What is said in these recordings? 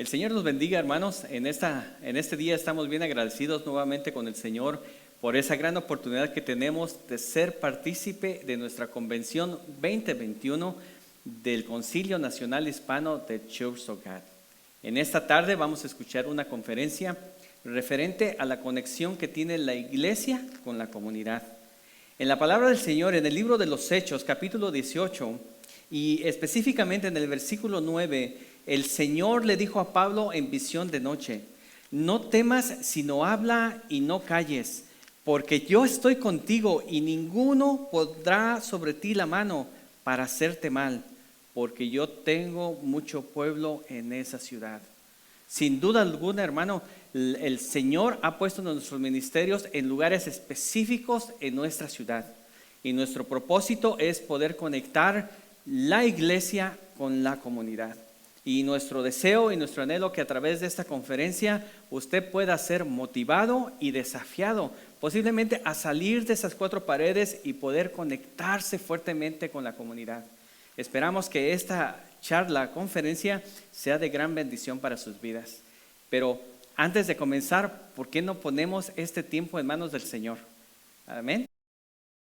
El Señor nos bendiga, hermanos. En este día estamos bien agradecidos nuevamente con el Señor por esa gran oportunidad que tenemos de ser partícipe de nuestra convención 2021 del Concilio Nacional Hispano de Church of God. En esta tarde vamos a escuchar una conferencia referente a la conexión que tiene la iglesia con la comunidad. En la palabra del Señor, en el libro de los Hechos, capítulo 18, y específicamente en el versículo 9, el Señor le dijo a Pablo en visión de noche: no temas, sino habla y no calles, porque yo estoy contigo y ninguno pondrá sobre ti la mano para hacerte mal, porque yo tengo mucho pueblo en esa ciudad. Sin duda alguna, hermano, el Señor ha puesto nuestros ministerios en lugares específicos en nuestra ciudad. Y nuestro propósito es poder conectar la iglesia con la comunidad. Y nuestro deseo y nuestro anhelo que a través de esta conferencia usted pueda ser motivado y desafiado, posiblemente a salir de esas cuatro paredes y poder conectarse fuertemente con la comunidad. Esperamos que esta charla, conferencia, sea de gran bendición para sus vidas. Pero antes de comenzar, ¿por qué no ponemos este tiempo en manos del Señor? Amén.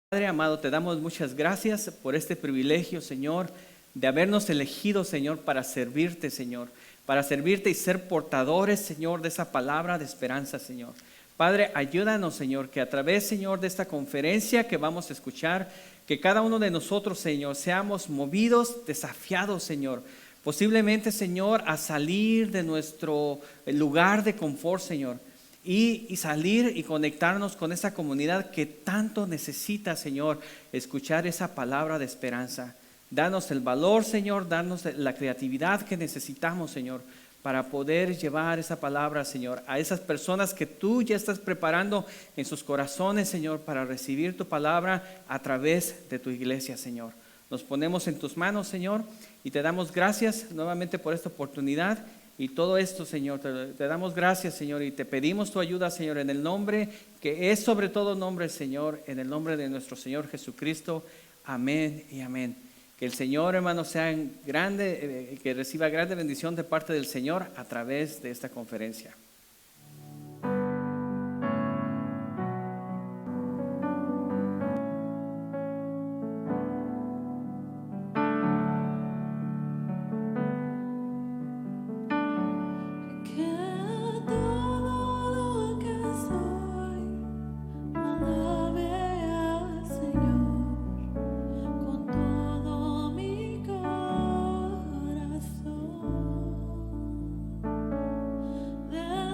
Padre amado, te damos muchas gracias por este privilegio, Señor, de habernos elegido, Señor, para servirte, Señor, para servirte y ser portadores, Señor, de esa palabra de esperanza, Señor. Padre, ayúdanos, Señor, que a través, Señor, de esta conferencia que vamos a escuchar, que cada uno de nosotros, Señor, seamos movidos, desafiados, Señor, posiblemente, Señor, a salir de nuestro lugar de confort, Señor, y salir y conectarnos con esa comunidad que tanto necesita, Señor, escuchar esa palabra de esperanza. Danos el valor, Señor, danos la creatividad que necesitamos, Señor, para poder llevar esa palabra, Señor, a esas personas que tú ya estás preparando en sus corazones, Señor, para recibir tu palabra a través de tu iglesia, Señor. Nos ponemos en tus manos, Señor, y te damos gracias nuevamente por esta oportunidad y todo esto, Señor. Te damos gracias, Señor, y te pedimos tu ayuda, Señor, en el nombre que es sobre todo nombre, Señor, en el nombre de nuestro Señor Jesucristo. Amén y amén. Que el Señor, hermano, sea grande, que reciba grande bendición de parte del Señor a través de esta conferencia. De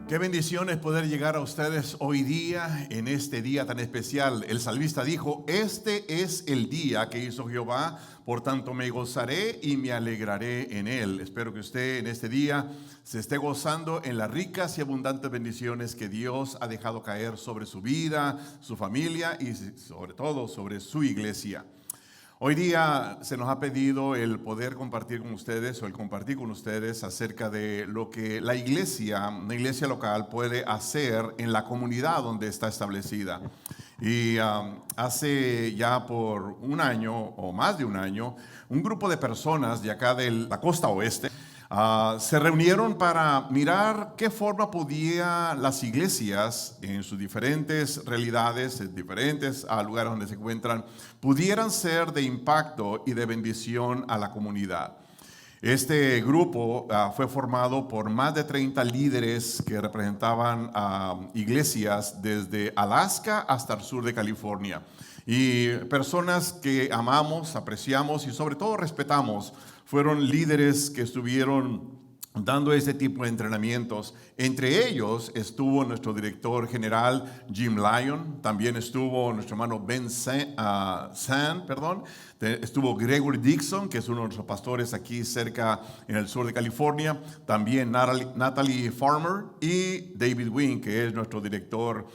Qué bendición es poder llegar a ustedes hoy día, en este día tan especial. El salmista dijo: este es el día que hizo Jehová, por tanto me gozaré y me alegraré en él. Espero que usted en este día se esté gozando en las ricas y abundantes bendiciones que Dios ha dejado caer sobre su vida, su familia y sobre todo sobre su iglesia. Hoy día se nos ha pedido el poder compartir con ustedes o el compartir con ustedes acerca de lo que la iglesia, una iglesia local, puede hacer en la comunidad donde está establecida. Y hace ya por un año o más de un año, un grupo de personas de acá de la costa oeste se reunieron para mirar qué forma podían las iglesias en sus diferentes realidades, en diferentes lugares donde se encuentran, pudieran ser de impacto y de bendición a la comunidad. Este grupo fue formado por más de 30 líderes que representaban iglesias desde Alaska hasta el sur de California. Y personas que amamos, apreciamos y sobre todo respetamos. Fueron líderes que estuvieron dando este tipo de entrenamientos. Entre ellos estuvo nuestro director general Jim Lyon, también estuvo nuestro hermano Ben estuvo Gregory Dixon, que es uno de nuestros pastores aquí cerca en el sur de California, también Natalie Farmer y David Wynn, que es nuestro director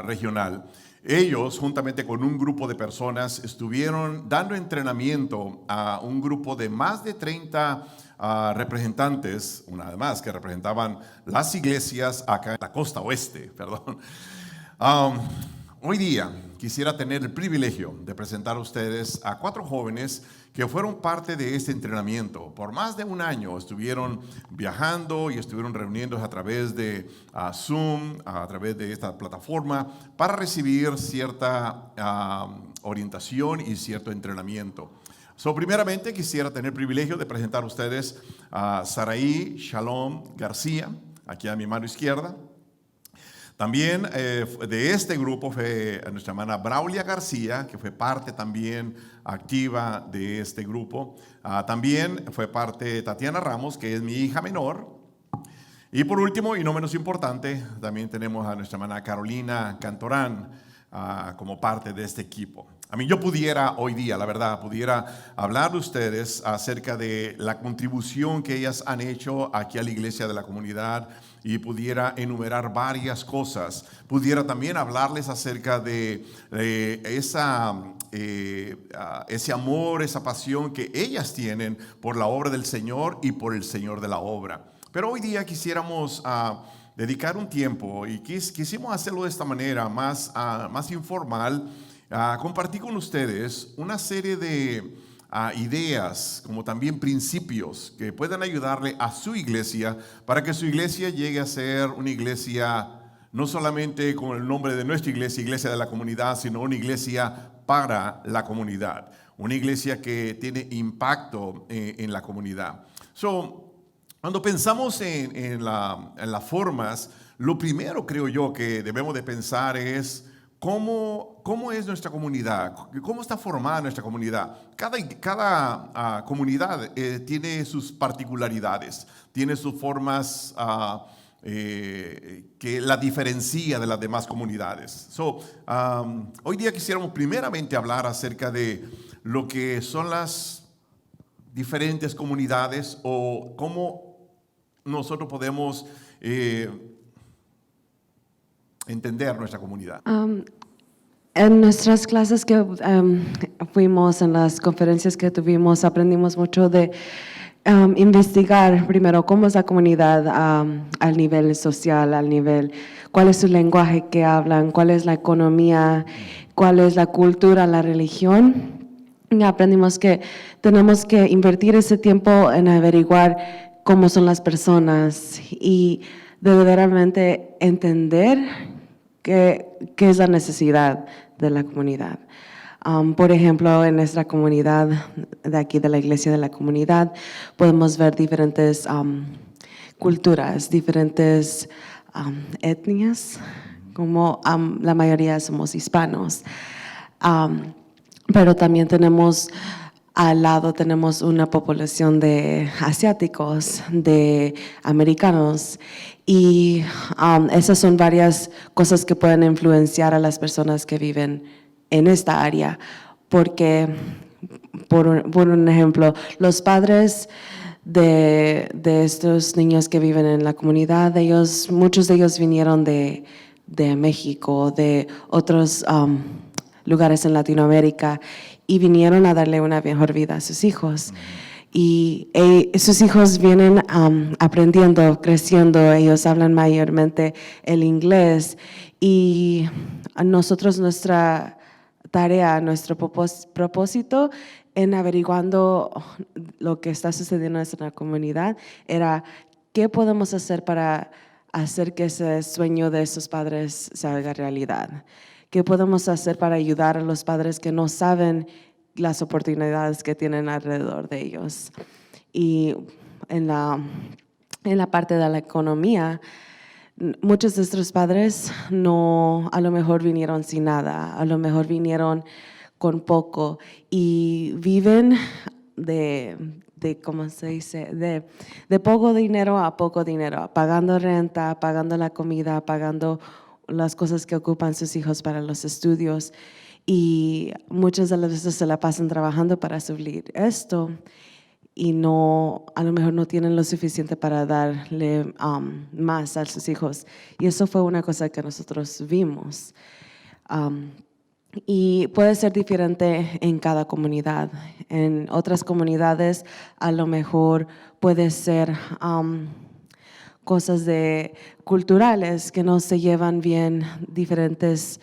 regional. Ellos, juntamente con un grupo de personas, estuvieron dando entrenamiento a un grupo de más de 30 representantes, una vez más, que representaban las iglesias acá en la costa oeste, perdón. Hoy día quisiera tener el privilegio de presentar a ustedes a 4 jóvenes que fueron parte de este entrenamiento. Por más de un año estuvieron viajando y estuvieron reuniéndose a través de Zoom, a través de esta plataforma, para recibir cierta orientación y cierto entrenamiento. Primeramente quisiera tener el privilegio de presentar a ustedes a Saraí Shalom García, aquí a mi mano izquierda. También de este grupo fue nuestra hermana Braulia García, que fue parte también activa de este grupo. También fue parte Tatiana Ramos, que es mi hija menor. Y por último, y no menos importante, también tenemos a nuestra hermana Carolina Cantorán como parte de este equipo. Yo pudiera hoy día, la verdad, pudiera hablar de ustedes acerca de la contribución que ellas han hecho aquí a la iglesia de la comunidad y pudiera enumerar varias cosas. Pudiera también hablarles acerca de ese amor, esa pasión que ellas tienen por la obra del Señor y por el Señor de la obra. Pero hoy día quisiéramos dedicar un tiempo y quisimos hacerlo de esta manera más informal. Compartí con ustedes una serie de ideas, como también principios que puedan ayudarle a su iglesia para que su iglesia llegue a ser una iglesia no solamente con el nombre de nuestra iglesia, Iglesia de la Comunidad, sino una iglesia para la comunidad, una iglesia que tiene impacto en la comunidad. Cuando pensamos en las formas, lo primero creo yo que debemos de pensar es cómo es nuestra comunidad, cómo está formada nuestra comunidad. Cada comunidad tiene sus particularidades, tiene sus formas que la diferencia de las demás comunidades. Hoy día quisiéramos primeramente hablar acerca de lo que son las diferentes comunidades o cómo nosotros podemos entender nuestra comunidad. En nuestras clases que fuimos, en las conferencias que tuvimos, aprendimos mucho de investigar primero cómo es la comunidad al nivel social, al nivel, cuál es su lenguaje que hablan, cuál es la economía, cuál es la cultura, la religión. Y aprendimos que tenemos que invertir ese tiempo en averiguar cómo son las personas y de verdaderamente entender qué es la necesidad de la comunidad. Por ejemplo, en nuestra comunidad de aquí, de la Iglesia de la Comunidad, podemos ver diferentes culturas, diferentes etnias, como la mayoría somos hispanos. Pero también al lado tenemos una población de asiáticos, de americanos, y esas son varias cosas que pueden influenciar a las personas que viven en esta área, porque, por un ejemplo, los padres de estos niños que viven en la comunidad, muchos de ellos vinieron de México, de otros lugares en Latinoamérica, y vinieron a darle una mejor vida a sus hijos. Y sus hijos vienen aprendiendo, creciendo, ellos hablan mayormente el inglés, y nosotros, nuestra tarea, nuestro propósito en averiguando lo que está sucediendo en nuestra comunidad era qué podemos hacer para hacer que ese sueño de esos padres se haga realidad. ¿Qué podemos hacer para ayudar a los padres que no saben las oportunidades que tienen alrededor de ellos? Y en la parte de la economía, muchos de nuestros padres a lo mejor vinieron sin nada, a lo mejor vinieron con poco y viven ¿cómo se dice? De poco dinero a poco dinero, pagando renta, pagando la comida, pagando las cosas que ocupan sus hijos para los estudios, y muchas de las veces se la pasan trabajando para suplir esto y a lo mejor no tienen lo suficiente para darle más a sus hijos, y eso fue una cosa que nosotros vimos. Y puede ser diferente en cada comunidad. En otras comunidades a lo mejor puede ser cosas culturales que no se llevan bien, diferentes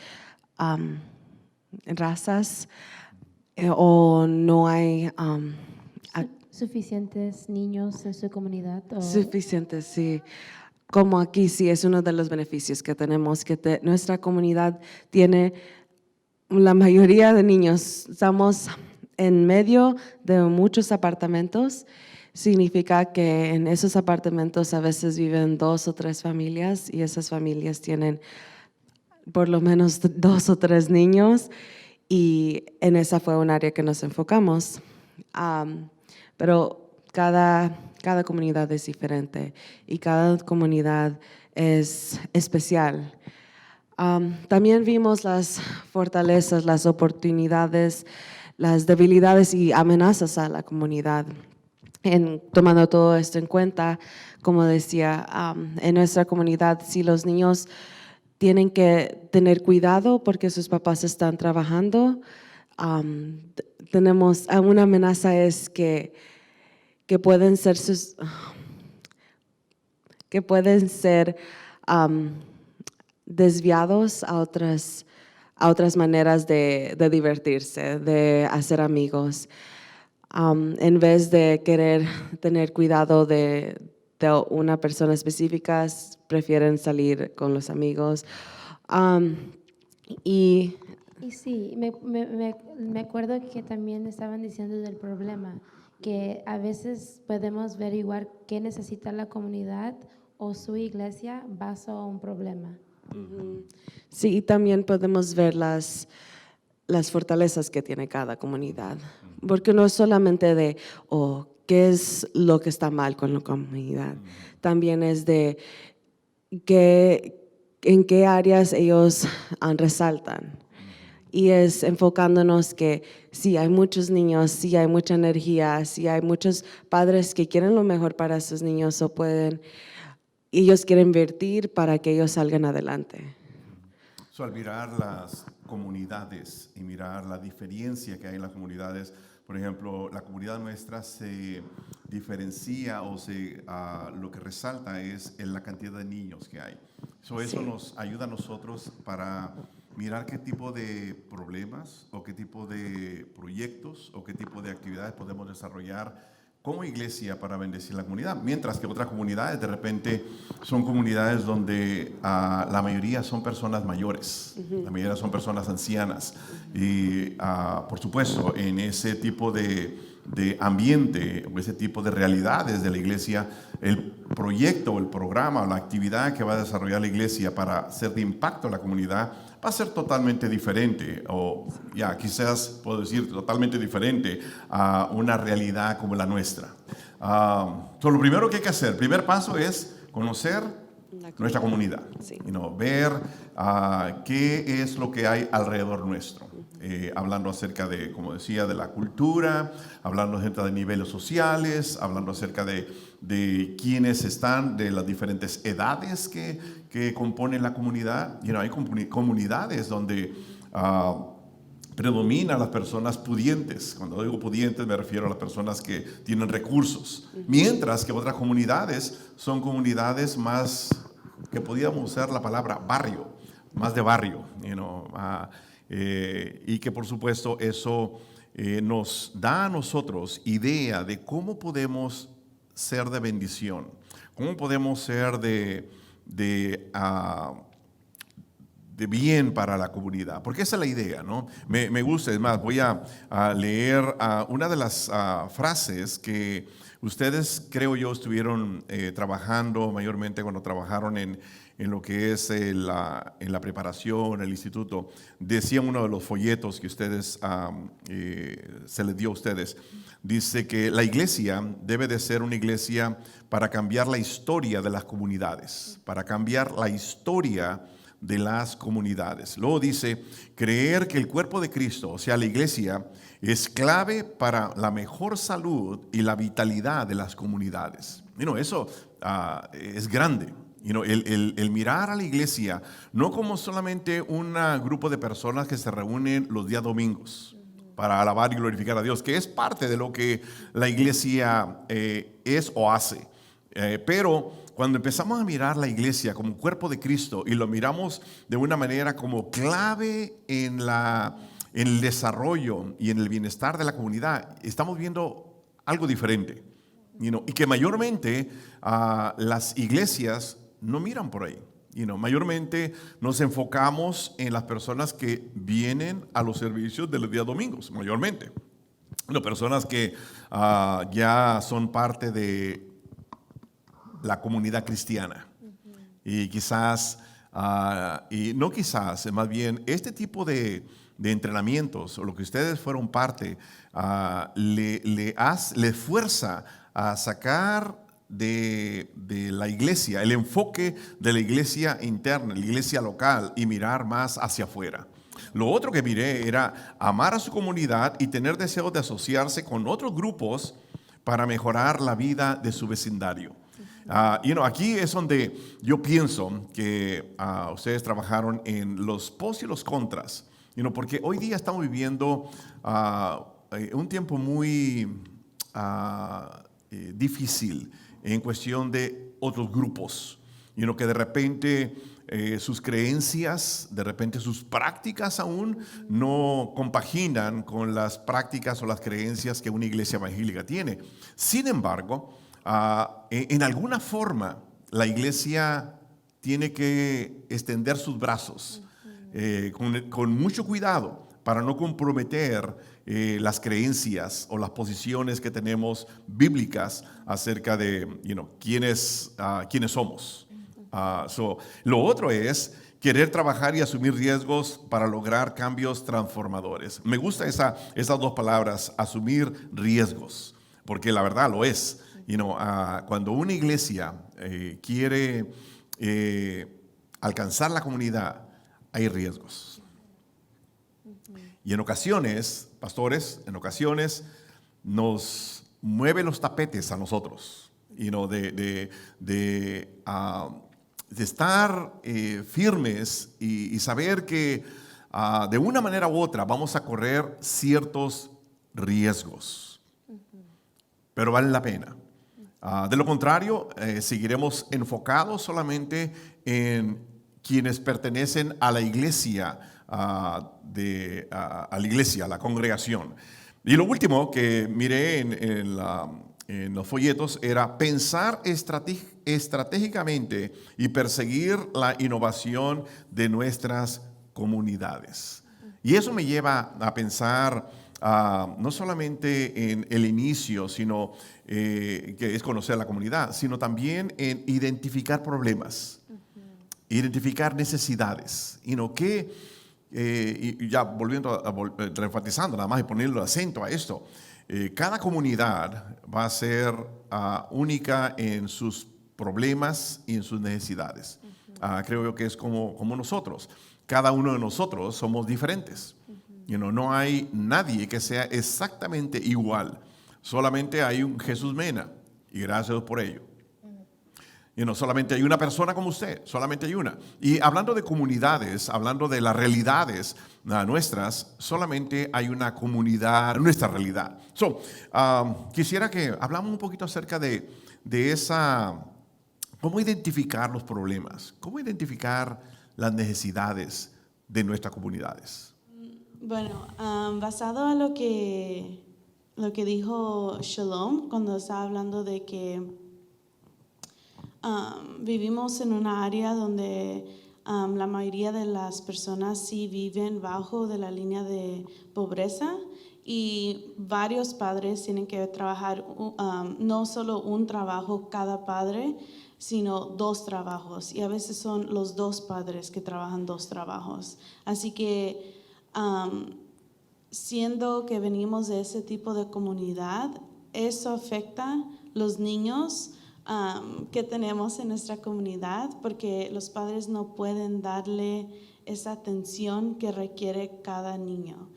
razas, o no hay suficientes niños en su comunidad. Suficientes, sí. Como aquí sí es uno de los beneficios que tenemos, que nuestra comunidad tiene la mayoría de niños. Estamos en medio de muchos apartamentos. Significa que en esos apartamentos a veces viven 2 o 3 familias, y esas familias tienen por lo menos 2 o 3 niños, y en esa fue un área que nos enfocamos. Pero cada comunidad es diferente y cada comunidad es especial. También vimos las fortalezas, las oportunidades, las debilidades y amenazas a la comunidad. Tomando todo esto en cuenta, como decía, en nuestra comunidad, si los niños tienen que tener cuidado porque sus papás están trabajando, tenemos una amenaza es que pueden ser desviados a otras maneras de divertirse, de hacer amigos. En vez de querer tener cuidado de una persona específica, prefieren salir con los amigos. Y Y sí, me acuerdo que también estaban diciendo del problema, que a veces podemos averiguar qué necesita la comunidad o su iglesia basado a un problema. sí, y también podemos ver las fortalezas que tiene cada comunidad, porque no es solamente de, qué es lo que está mal con la comunidad, también es de en qué áreas ellos resaltan. Y es enfocándonos que sí hay muchos niños, sí hay mucha energía, sí hay muchos padres que quieren lo mejor para sus niños o ellos quieren invertir para que ellos salgan adelante. Al mirar las comunidades y mirar la diferencia que hay en las comunidades, por ejemplo, la comunidad nuestra se diferencia o lo que resalta es en la cantidad de niños que hay. Eso nos ayuda a nosotros para mirar qué tipo de problemas o qué tipo de proyectos o qué tipo de actividades podemos desarrollar como iglesia para bendecir la comunidad, mientras que otras comunidades de repente son comunidades donde la mayoría son personas mayores, la mayoría son personas ancianas y por supuesto en ese tipo de ambiente o ese tipo de realidades de la iglesia, el proyecto o el programa o la actividad que va a desarrollar la iglesia para ser de impacto en la comunidad va a ser totalmente diferente, o quizás puedo decir totalmente diferente a una realidad como la nuestra. Lo primero que hay que hacer, el primer paso es conocer nuestra comunidad, sí. Ver qué es lo que hay alrededor nuestro. Hablando acerca de, como decía, de la cultura, hablando acerca de niveles sociales, hablando acerca de quiénes están, de las diferentes edades que componen la comunidad. Hay comunidades donde predominan las personas pudientes. Cuando digo pudientes me refiero a las personas que tienen recursos. Mientras que otras comunidades son comunidades más, que podríamos usar la palabra barrio, más de barrio, y que por supuesto eso nos da a nosotros idea de cómo podemos ser de bendición, cómo podemos ser de bien para la comunidad, porque esa es la idea, ¿no? Me gusta, es más, voy a leer una de las frases que ustedes, creo yo, estuvieron trabajando mayormente cuando trabajaron en lo que es en la preparación, el instituto. Decía uno de los folletos que ustedes se les dio a ustedes, dice que la iglesia debe de ser una iglesia para cambiar la historia de las comunidades, para cambiar la historia de las comunidades. Luego dice, creer que el cuerpo de Cristo, o sea, la iglesia, es clave para la mejor salud y la vitalidad de las comunidades. Eso es grande. El mirar a la iglesia no como solamente un grupo de personas que se reúnen los días domingos para alabar y glorificar a Dios, que es parte de lo que la iglesia es o hace. Pero cuando empezamos a mirar la iglesia como cuerpo de Cristo y lo miramos de una manera como clave en el desarrollo y en el bienestar de la comunidad, estamos viendo algo diferente. Y que mayormente las iglesias no miran por ahí. Mayormente nos enfocamos en las personas que vienen a los servicios de los días domingos, mayormente. Personas que ya son parte de la comunidad cristiana. Y quizás, y no quizás, más bien, este tipo de entrenamientos, o lo que ustedes fueron parte, le fuerza a sacar de la iglesia, el enfoque de la iglesia interna, la iglesia local, y mirar más hacia afuera. Lo otro que miré era amar a su comunidad y tener deseo de asociarse con otros grupos para mejorar la vida de su vecindario. Aquí es donde yo pienso que ustedes trabajaron en los pros y los contras, porque hoy día estamos viviendo un tiempo muy difícil en cuestión de otros grupos, que de repente sus creencias, de repente sus prácticas aún no compaginan con las prácticas o las creencias que una iglesia evangélica tiene. Sin embargo, en alguna forma la iglesia tiene que extender sus brazos con mucho cuidado para no comprometer las creencias o las posiciones que tenemos bíblicas acerca de quiénes somos. Lo otro es querer trabajar y asumir riesgos para lograr cambios transformadores. Me gusta esas dos palabras, asumir riesgos, porque la verdad lo es. Cuando una iglesia quiere alcanzar la comunidad, hay riesgos. Y en ocasiones, pastores, nos mueve los tapetes a nosotros, de estar firmes y saber que de una manera u otra vamos a correr ciertos riesgos, pero vale la pena. De lo contrario, seguiremos enfocados solamente en quienes pertenecen a la iglesia, a la congregación. Y lo último que miré en los folletos era pensar estratégicamente y perseguir la innovación de nuestras comunidades. Y eso me lleva a pensar no solamente en el inicio, sino que es conocer la comunidad, sino también en identificar problemas, identificar necesidades. Y ya volviendo refatizando nada más y poniendo acento a esto, cada comunidad va a ser única en sus problemas y en sus necesidades. Creo yo que es como nosotros. Cada uno de nosotros somos diferentes. No hay nadie que sea exactamente igual. Solamente hay un Jesús Mena, y gracias a Dios por ello. Solamente hay una persona como usted, solamente hay una. Y hablando de comunidades, hablando de las realidades nuestras, solamente hay una comunidad, nuestra realidad. Quisiera que hablamos un poquito acerca de cómo identificar los problemas, cómo identificar las necesidades de nuestras comunidades. Bueno, basado en lo que dijo Shalom cuando estaba hablando de que vivimos en una área donde la mayoría de las personas sí viven bajo de la línea de pobreza y varios padres tienen que trabajar no solo un trabajo cada padre, sino 2 trabajos, y a veces son los 2 padres que trabajan 2 trabajos. Así que siendo que venimos de ese tipo de comunidad, eso afecta los niños que tenemos en nuestra comunidad, porque los padres no pueden darle esa atención que requiere cada niño.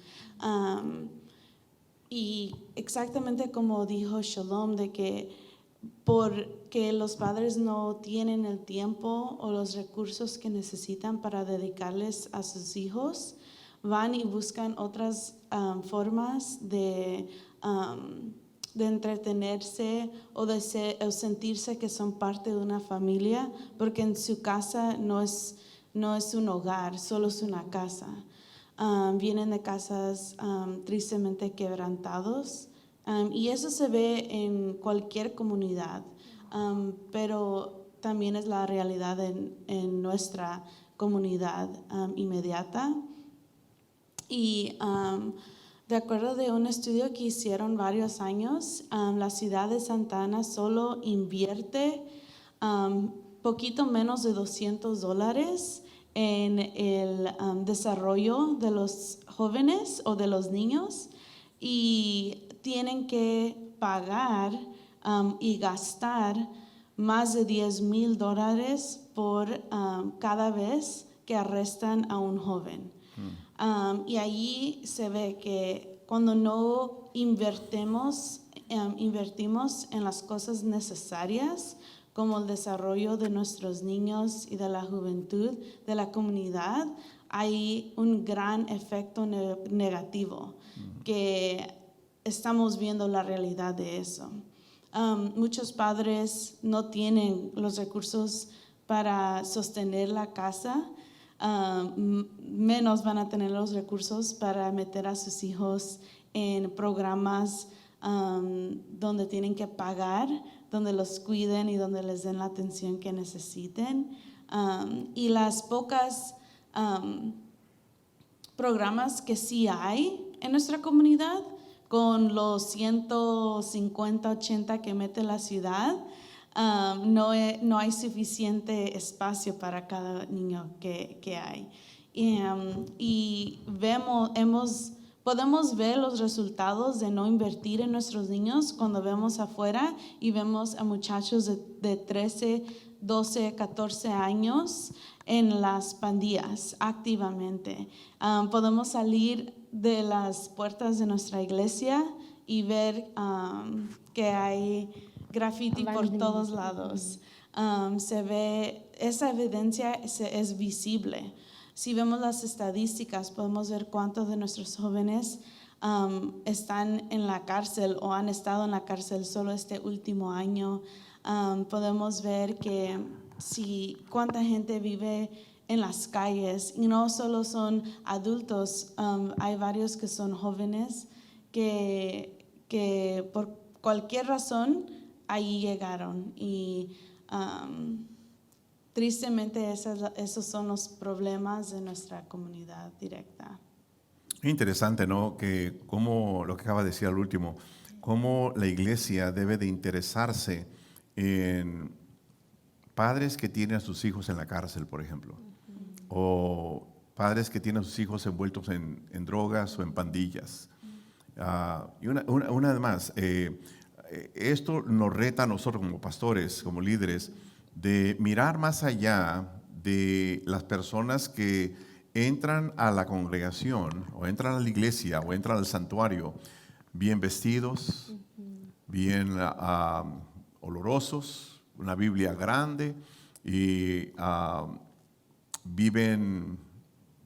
Y exactamente como dijo Shalom, de que porque los padres no tienen el tiempo o los recursos que necesitan para dedicarles a sus hijos, van y buscan otras formas de entretenerse o de sentirse que son parte de una familia, porque en su casa no es un hogar, solo es una casa. Vienen de casas tristemente quebrantados, y eso se ve en cualquier comunidad, pero también es la realidad en nuestra comunidad inmediata. Y de acuerdo de un estudio que hicieron varios años, la ciudad de Santa Ana solo invierte poquito menos de $200 en el desarrollo de los jóvenes o de los niños, y tienen que pagar y gastar más de $10,000 por cada vez que arrestan a un joven. Y allí se ve que cuando no invertimos en las cosas necesarias, como el desarrollo de nuestros niños y de la juventud de la comunidad, hay un gran efecto negativo, que estamos viendo la realidad de eso. Muchos padres no tienen los recursos para sostener la casa, menos van a tener los recursos para meter a sus hijos en programas donde tienen que pagar, donde los cuiden y donde les den la atención que necesiten. Y las pocas programas que sí hay en nuestra comunidad, con los 150, 80 que mete la ciudad, no hay suficiente espacio para cada niño que hay. Y podemos ver los resultados de no invertir en nuestros niños cuando vemos afuera y vemos a muchachos de 13, 12, 14 años en las pandillas activamente. Podemos salir de las puertas de nuestra iglesia y ver que hay graffiti por todos lados. Se ve, esa evidencia es visible. Si vemos las estadísticas, podemos ver cuántos de nuestros jóvenes están en la cárcel o han estado en la cárcel solo este último año. Podemos ver que cuánta gente vive en las calles, y no solo son adultos, hay varios que son jóvenes que por cualquier razón ahí llegaron, y tristemente esos son los problemas de nuestra comunidad directa. Interesante, ¿no? Que como lo que acaba de decir al último, cómo la iglesia debe de interesarse en padres que tienen a sus hijos en la cárcel, por ejemplo, o padres que tienen a sus hijos envueltos en drogas o en pandillas. Y una vez más, esto nos reta a nosotros como pastores, como líderes, de mirar más allá de las personas que entran a la congregación o entran a la iglesia o entran al santuario bien vestidos, bien olorosos, una Biblia grande, y viven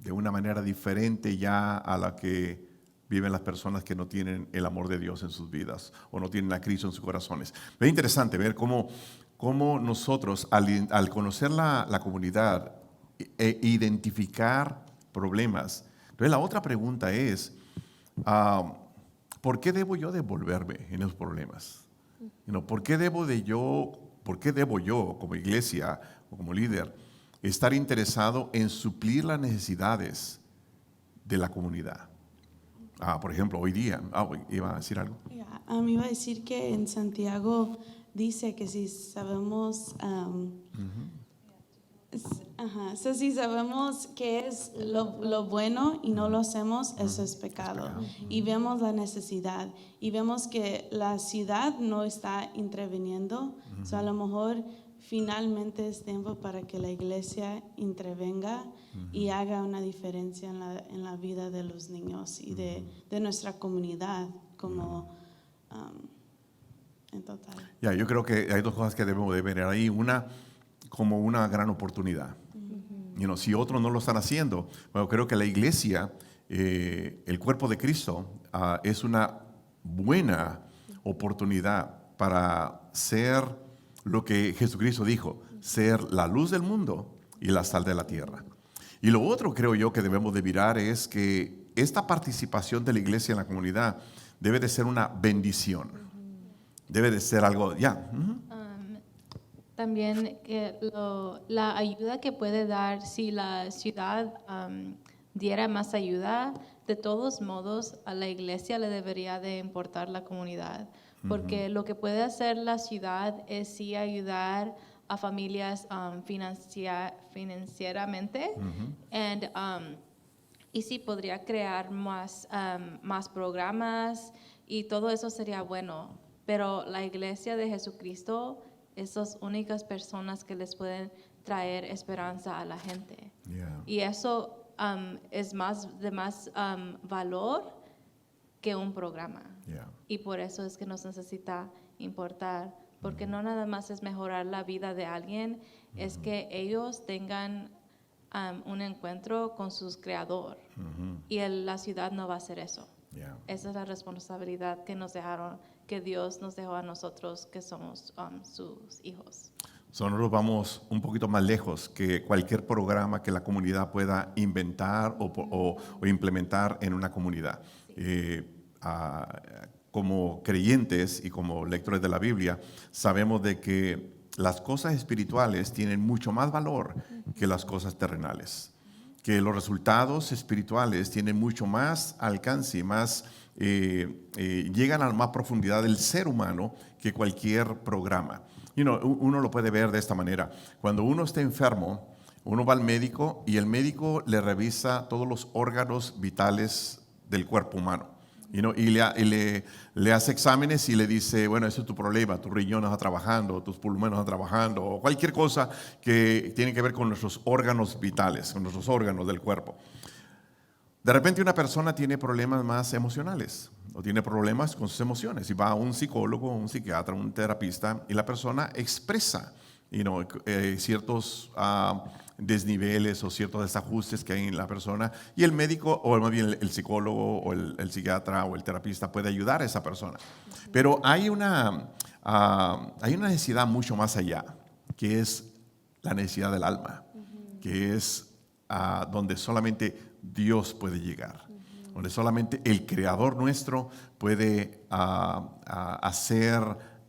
de una manera diferente ya a la que viven las personas que no tienen el amor de Dios en sus vidas o no tienen a Cristo en sus corazones. Es interesante ver cómo nosotros al conocer la comunidad e identificar problemas. Entonces la otra pregunta es, ¿por qué debo yo devolverme en esos problemas? ¿Por qué debo yo como iglesia o como líder estar interesado en suplir las necesidades de la comunidad? Por ejemplo, hoy día, ¿iba a decir algo? Me iba a decir que en Santiago dice que si sabemos, si sabemos qué es lo bueno y no lo hacemos, eso es pecado. Y vemos la necesidad y vemos que la ciudad no está interviniendo. A lo mejor finalmente es tiempo para que la iglesia intervenga y haga una diferencia en la vida de los niños y de nuestra comunidad como en total. Yo creo que hay dos cosas que debemos de ver ahí. Una, como una gran oportunidad. Si otros no lo están haciendo, creo que la iglesia, el cuerpo de Cristo, es una buena oportunidad para ser lo que Jesucristo dijo, ser la luz del mundo y la sal de la tierra. Y lo otro, creo yo, que debemos de mirar es que esta participación de la iglesia en la comunidad debe de ser una bendición. Debe de ser algo, También la ayuda que puede dar, si la ciudad diera más ayuda, de todos modos a la iglesia le debería de importar la comunidad, porque lo que puede hacer la ciudad es sí ayudar a familias financieramente, y sí podría crear más programas y todo eso sería bueno, pero la iglesia de Jesucristo, esas únicas personas que les pueden traer esperanza a la gente. Y eso es de más valor que un programa. Y por eso es que nos necesita importar, porque no nada más es mejorar la vida de alguien, es que ellos tengan un encuentro con su creador. Y la ciudad no va a hacer eso. Esa es la responsabilidad que Dios nos dejó a nosotros, que somos sus hijos. Nosotros vamos un poquito más lejos que cualquier programa que la comunidad pueda inventar o implementar en una comunidad. Como creyentes y como lectores de la Biblia, sabemos de que las cosas espirituales tienen mucho más valor que las cosas terrenales, que los resultados espirituales tienen mucho más alcance, más llegan a la más profundidad del ser humano que cualquier programa. Uno lo puede ver de esta manera. Cuando uno está enfermo, uno va al médico y el médico le revisa todos los órganos vitales del cuerpo humano. Y le hace exámenes y le dice, bueno, ese es tu problema, tu riñón no está trabajando, tus pulmones no están trabajando, o cualquier cosa que tiene que ver con nuestros órganos vitales, con nuestros órganos del cuerpo. De repente una persona tiene problemas más emocionales o tiene problemas con sus emociones y va a un psicólogo, un psiquiatra, un terapista y la persona expresa ciertos desniveles o ciertos desajustes que hay en la persona y el médico o más bien el psicólogo o el psiquiatra o el terapista puede ayudar a esa persona. Pero hay una necesidad mucho más allá, que es la necesidad del alma, que es donde solamente Dios puede llegar, donde solamente el Creador nuestro puede hacer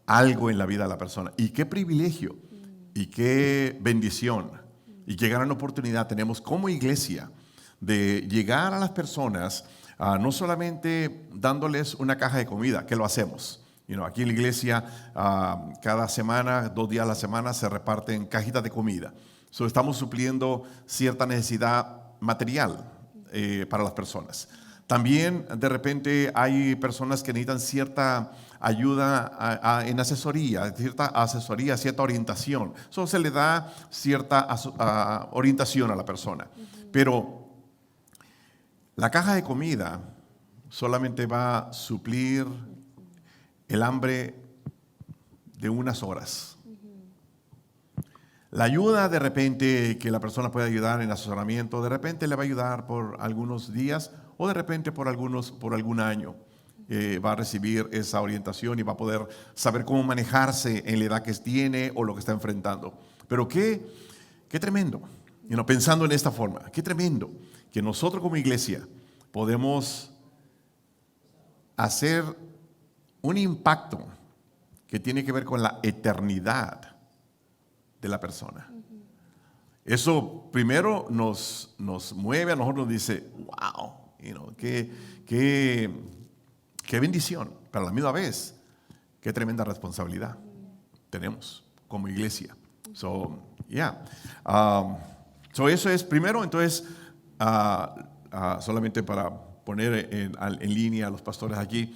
algo en la vida de la persona. Y qué privilegio y qué bendición y qué gran oportunidad tenemos como iglesia de llegar a las personas, no solamente dándoles una caja de comida, que lo hacemos. Aquí en la iglesia cada semana, 2 días a la semana se reparten cajitas de comida. Estamos supliendo cierta necesidad material para las personas. También de repente hay personas que necesitan cierta ayuda en asesoría, cierta orientación. Se le da cierta orientación a la persona. Pero la caja de comida solamente va a suplir el hambre de unas horas. La ayuda de repente que la persona puede ayudar en asesoramiento, de repente le va a ayudar por algunos días o de repente por algún año. Va a recibir esa orientación y va a poder saber cómo manejarse en la edad que tiene o lo que está enfrentando. Pero qué tremendo, pensando en esta forma, qué tremendo que nosotros como iglesia podemos hacer un impacto que tiene que ver con la eternidad de la persona. Eso primero nos mueve a nosotros, nos dice, wow, qué bendición, pero a la misma vez, qué tremenda responsabilidad tenemos como iglesia. Eso es primero, entonces, solamente para poner en línea a los pastores aquí,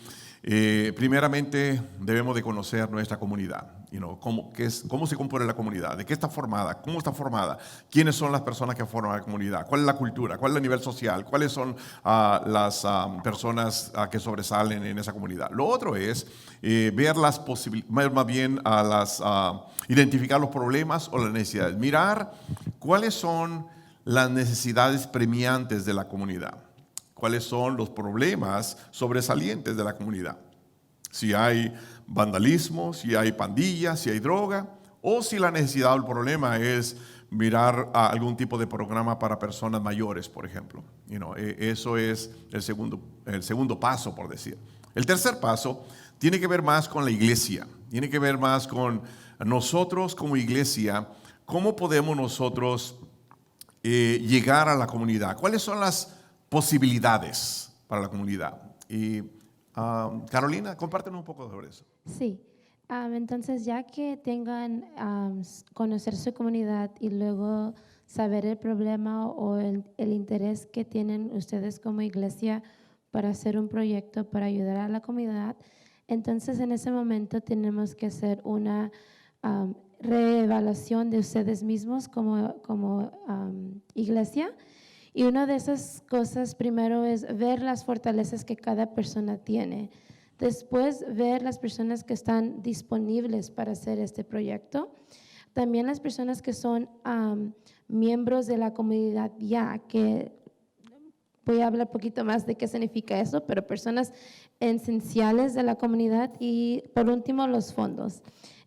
primeramente debemos de conocer nuestra comunidad. ¿Cómo se compone la comunidad? ¿De qué está formada? ¿Cómo está formada? ¿Quiénes son las personas que forman la comunidad? ¿Cuál es la cultura? ¿Cuál es el nivel social? ¿Cuáles son las personas que sobresalen en esa comunidad? Lo otro es ver las posibilidades, más bien identificar los problemas o las necesidades. Mirar cuáles son las necesidades premiantes de la comunidad. ¿Cuáles son los problemas sobresalientes de la comunidad? Si hay vandalismo, si hay pandillas, si hay droga, o si la necesidad o el problema es mirar a algún tipo de programa para personas mayores, por ejemplo. Eso es el segundo paso, por decir. El tercer paso tiene que ver más con la iglesia, tiene que ver más con nosotros como iglesia, cómo podemos nosotros llegar a la comunidad, cuáles son las posibilidades para la comunidad. Y Carolina, compártenos un poco sobre eso. Sí, entonces ya que tengan conocer su comunidad y luego saber el problema o el interés que tienen ustedes como iglesia para hacer un proyecto para ayudar a la comunidad, entonces en ese momento tenemos que hacer una reevaluación de ustedes mismos como iglesia. Y una de esas cosas primero es ver las fortalezas que cada persona tiene. Después ver las personas que están disponibles para hacer este proyecto. También las personas que son miembros de la comunidad ya, que voy a hablar un poquito más de qué significa eso, pero personas esenciales de la comunidad y por último los fondos.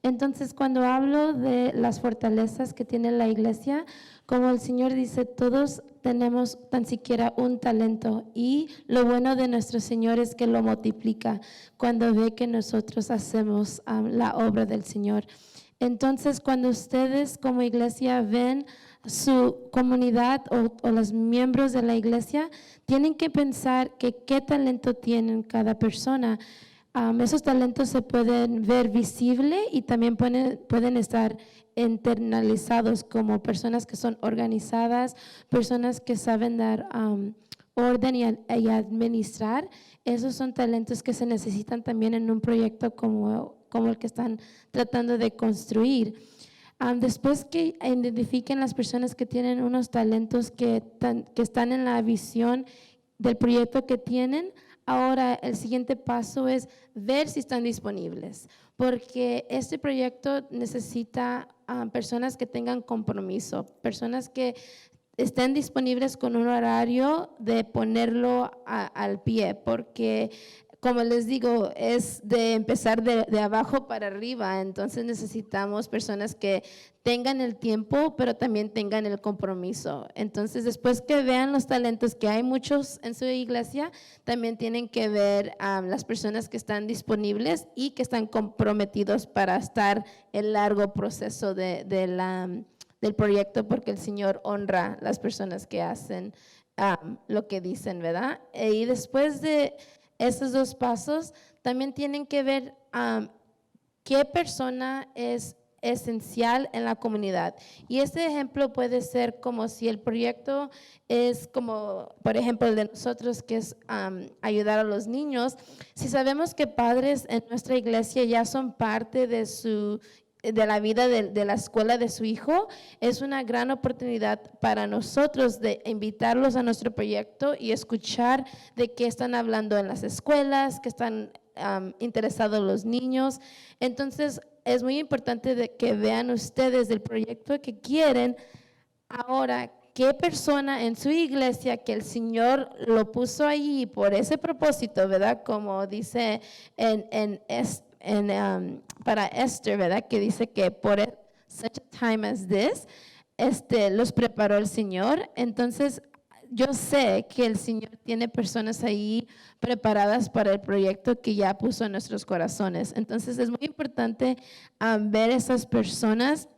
Entonces, cuando hablo de las fortalezas que tiene la iglesia, como el Señor dice, todos tenemos tan siquiera un talento y lo bueno de nuestro Señor es que lo multiplica cuando ve que nosotros hacemos la obra del Señor. Entonces, cuando ustedes como iglesia ven su comunidad o los miembros de la iglesia, tienen que pensar que qué talento tienen cada persona. Esos talentos se pueden ver visible y también pueden estar internalizados como personas que son organizadas, personas que saben dar orden y administrar. Esos son talentos que se necesitan también en un proyecto como el que están tratando de construir. Después que identifiquen las personas que tienen unos talentos que están en la visión del proyecto que tienen, ahora el siguiente paso es ver si están disponibles, porque este proyecto necesita personas que tengan compromiso, personas que estén disponibles con un horario de ponerlo al pie, porque como les digo, es de empezar de abajo para arriba, entonces necesitamos personas que tengan el tiempo, pero también tengan el compromiso. Entonces, después que vean los talentos, que hay muchos en su iglesia, también tienen que ver las personas que están disponibles y que están comprometidos para estar el largo proceso del proyecto, porque el Señor honra las personas que hacen lo que dicen, ¿verdad? Y después de esos dos pasos, también tienen que ver qué persona es esencial en la comunidad. Y este ejemplo puede ser como si el proyecto es como, por ejemplo, el de nosotros, que es ayudar a los niños. Si sabemos que padres en nuestra iglesia ya son parte de la vida de la escuela de su hijo, es una gran oportunidad para nosotros de invitarlos a nuestro proyecto y escuchar de qué están hablando en las escuelas, qué están interesados los niños. Entonces, es muy importante que vean ustedes el proyecto que quieren. Ahora, qué persona en su iglesia que el Señor lo puso ahí por ese propósito, ¿verdad? Como dice para Esther, ¿verdad? Que dice que por such a time as this, los preparó el Señor. Entonces, yo sé que el Señor tiene personas ahí preparadas para el proyecto que ya puso en nuestros corazones. Entonces, es muy importante ver esas personas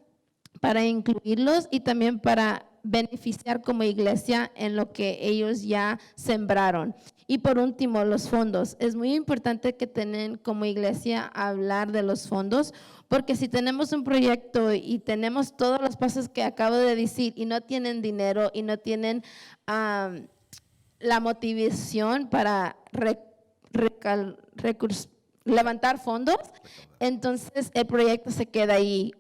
para incluirlos y también para beneficiar como iglesia en lo que ellos ya sembraron. Y por último, los fondos. Es muy importante que tengan como iglesia hablar de los fondos, porque si tenemos un proyecto y tenemos todos los pasos que acabo de decir y no tienen dinero y no tienen la motivación para levantar fondos, entonces el proyecto se queda ahí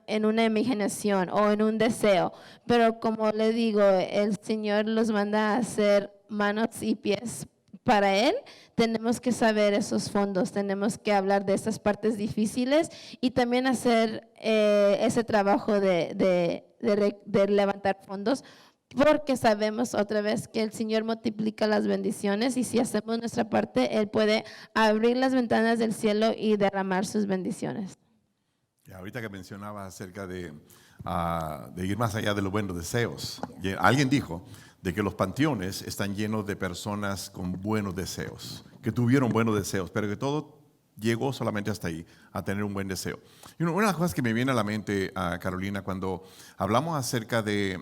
en una imaginación o en un deseo. Pero como le digo, el Señor los manda a hacer manos y pies para Él. Tenemos que saber esos fondos, tenemos que hablar de esas partes difíciles y también hacer ese trabajo de levantar fondos, porque sabemos otra vez que el Señor multiplica las bendiciones y si hacemos nuestra parte, Él puede abrir las ventanas del cielo y derramar sus bendiciones. Y ahorita que mencionaba acerca de ir más allá de los buenos deseos, alguien dijo de que los panteones están llenos de personas con buenos deseos, que tuvieron buenos deseos, pero que todo llegó solamente hasta ahí, a tener un buen deseo. Y una de las cosas que me viene a la mente, Carolina, cuando hablamos acerca de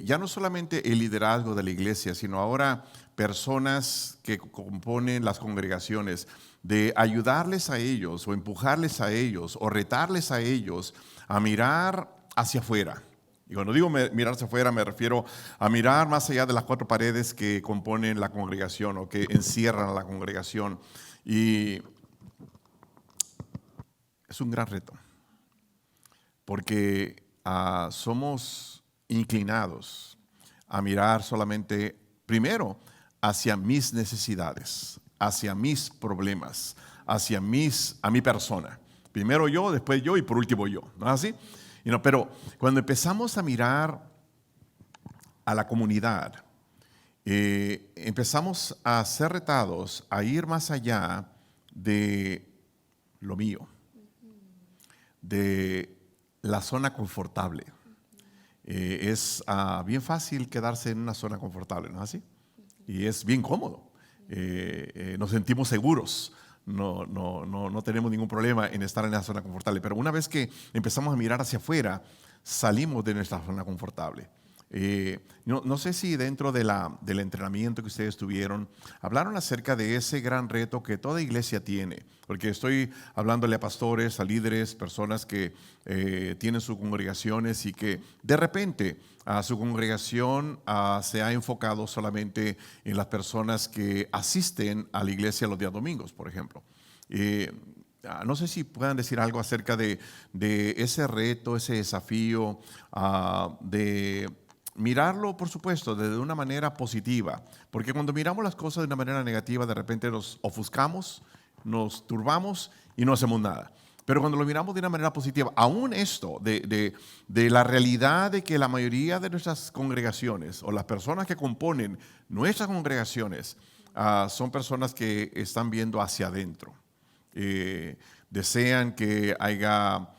ya no solamente el liderazgo de la iglesia, sino ahora personas que componen las congregaciones, de ayudarles a ellos o empujarles a ellos o retarles a ellos a mirar hacia afuera. Y cuando digo mirar hacia afuera me refiero a mirar más allá de las cuatro paredes que componen la congregación o que encierran a la congregación. Y es un gran reto, porque somos inclinados a mirar solamente, primero, hacia mis necesidades, hacia mis problemas, hacia a mi persona. Primero yo, después yo y por último yo. ¿No es así? Pero cuando empezamos a mirar a la comunidad, empezamos a ser retados a ir más allá de lo mío, de la zona confortable. Es bien fácil quedarse en una zona confortable, ¿no es así? Y es bien cómodo. Nos sentimos seguros, no tenemos ningún problema en estar en la zona confortable. Pero una vez que empezamos a mirar hacia afuera, salimos de nuestra zona confortable. No sé si dentro del entrenamiento que ustedes tuvieron, hablaron acerca de ese gran reto que toda iglesia tiene, porque estoy hablándole a pastores, a líderes, personas que tienen sus congregaciones y que de repente su congregación se ha enfocado solamente en las personas que asisten a la iglesia los días domingos, por ejemplo. No sé si puedan decir algo acerca de ese reto, ese desafío de mirarlo, por supuesto, de una manera positiva, porque cuando miramos las cosas de una manera negativa, de repente nos ofuscamos, nos turbamos y no hacemos nada. Pero cuando lo miramos de una manera positiva, aún esto, de la realidad de que la mayoría de nuestras congregaciones o las personas que componen nuestras congregaciones son personas que están viendo hacia adentro. Desean que haya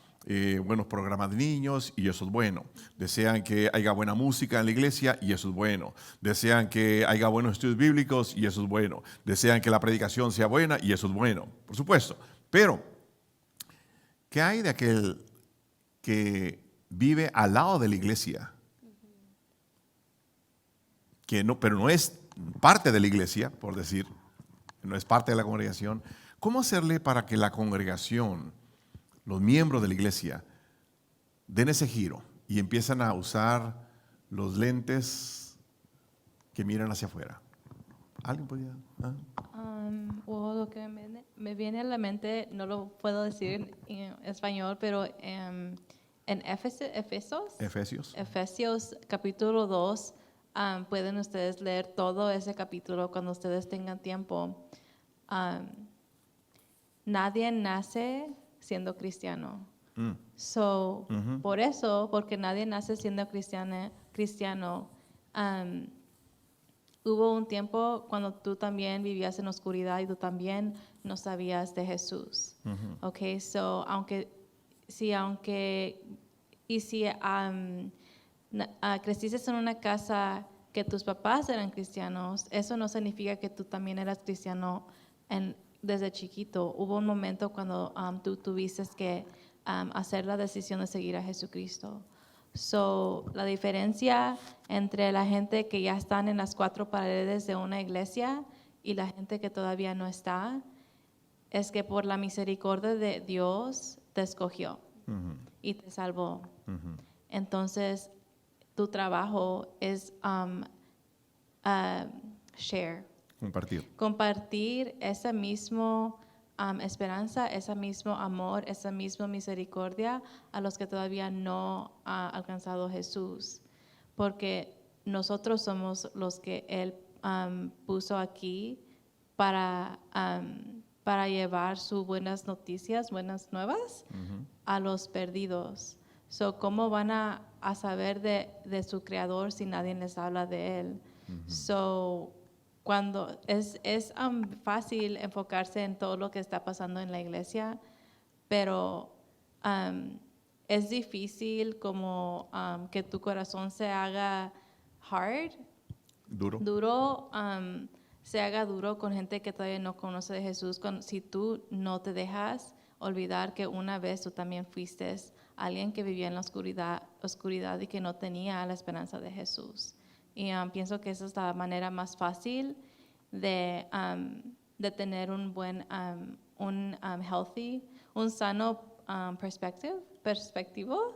buenos programas de niños y eso es bueno. Desean que haya buena música en la iglesia y eso es bueno. Desean que haya buenos estudios bíblicos y eso es bueno. Desean que la predicación sea buena y eso es bueno, por supuesto. Pero, ¿qué hay de aquel que vive al lado de la iglesia? Pero no es parte de la iglesia, por decir, no es parte de la congregación. ¿Cómo hacerle para que la congregación, los miembros de la iglesia, den ese giro y empiezan a usar los lentes que miran hacia afuera? ¿Alguien podría? Lo que me viene a la mente, no lo puedo decir en español, pero en Efesios capítulo 2, pueden ustedes leer todo ese capítulo cuando ustedes tengan tiempo. Nadie nace siendo cristiano. Por eso, porque nadie nace siendo cristiano, hubo un tiempo cuando tú también vivías en oscuridad y tú también no sabías de Jesús. Okay, si creciste en una casa que tus papás eran cristianos, eso no significa que tú también eras cristiano desde chiquito. Hubo un momento cuando tú tuviste que hacer la decisión de seguir a Jesucristo. La diferencia entre la gente que ya están en las cuatro paredes de una iglesia y la gente que todavía no está es que por la misericordia de Dios te escogió y te salvó. Entonces, tu trabajo es share. Compartir esa misma esperanza, ese mismo amor, esa misma misericordia a los que todavía no han alcanzado Jesús. Porque nosotros somos los que Él puso aquí para llevar sus buenas noticias, buenas nuevas a los perdidos. ¿Cómo van a saber de su Creador si nadie les habla de Él? Cuando es fácil enfocarse en todo lo que está pasando en la iglesia, pero es difícil como que tu corazón se haga duro, se haga duro con gente que todavía no conoce de Jesús, si tú no te dejas olvidar que una vez tú también fuiste alguien que vivía en la oscuridad y que no tenía la esperanza de Jesús. Y pienso que esa es la manera más fácil de tener un sano perspectivo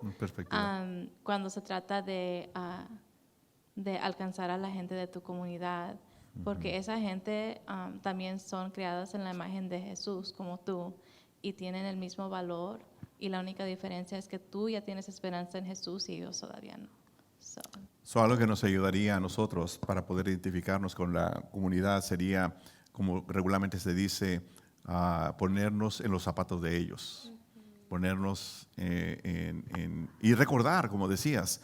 cuando se trata de alcanzar a la gente de tu comunidad, porque esa gente también son creadas en la imagen de Jesús como tú y tienen el mismo valor, y la única diferencia es que tú ya tienes esperanza en Jesús y ellos todavía no. Algo que nos ayudaría a nosotros para poder identificarnos con la comunidad sería, como regularmente se dice, ponernos en los zapatos de ellos. Ponernos y recordar, como decías,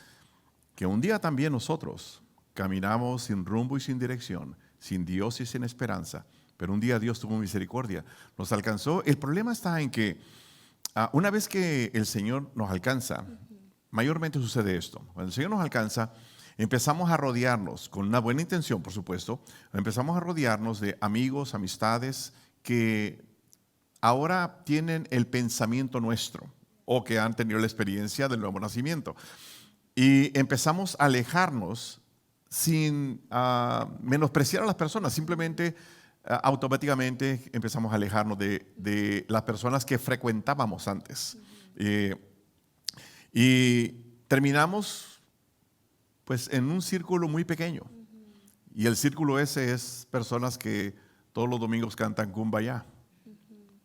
que un día también nosotros caminamos sin rumbo y sin dirección, sin Dios y sin esperanza, pero un día Dios tuvo misericordia, nos alcanzó. El problema está en que una vez que el Señor nos alcanza, mayormente sucede esto. Cuando el Señor nos alcanza, empezamos a rodearnos, con una buena intención, por supuesto, empezamos a rodearnos de amigos, amistades que ahora tienen el pensamiento nuestro o que han tenido la experiencia del nuevo nacimiento. Y empezamos a alejarnos sin menospreciar a las personas, simplemente automáticamente empezamos a alejarnos de las personas que frecuentábamos antes. Y terminamos pues en un círculo muy pequeño. Y el círculo ese es personas que todos los domingos cantan Kumbaya.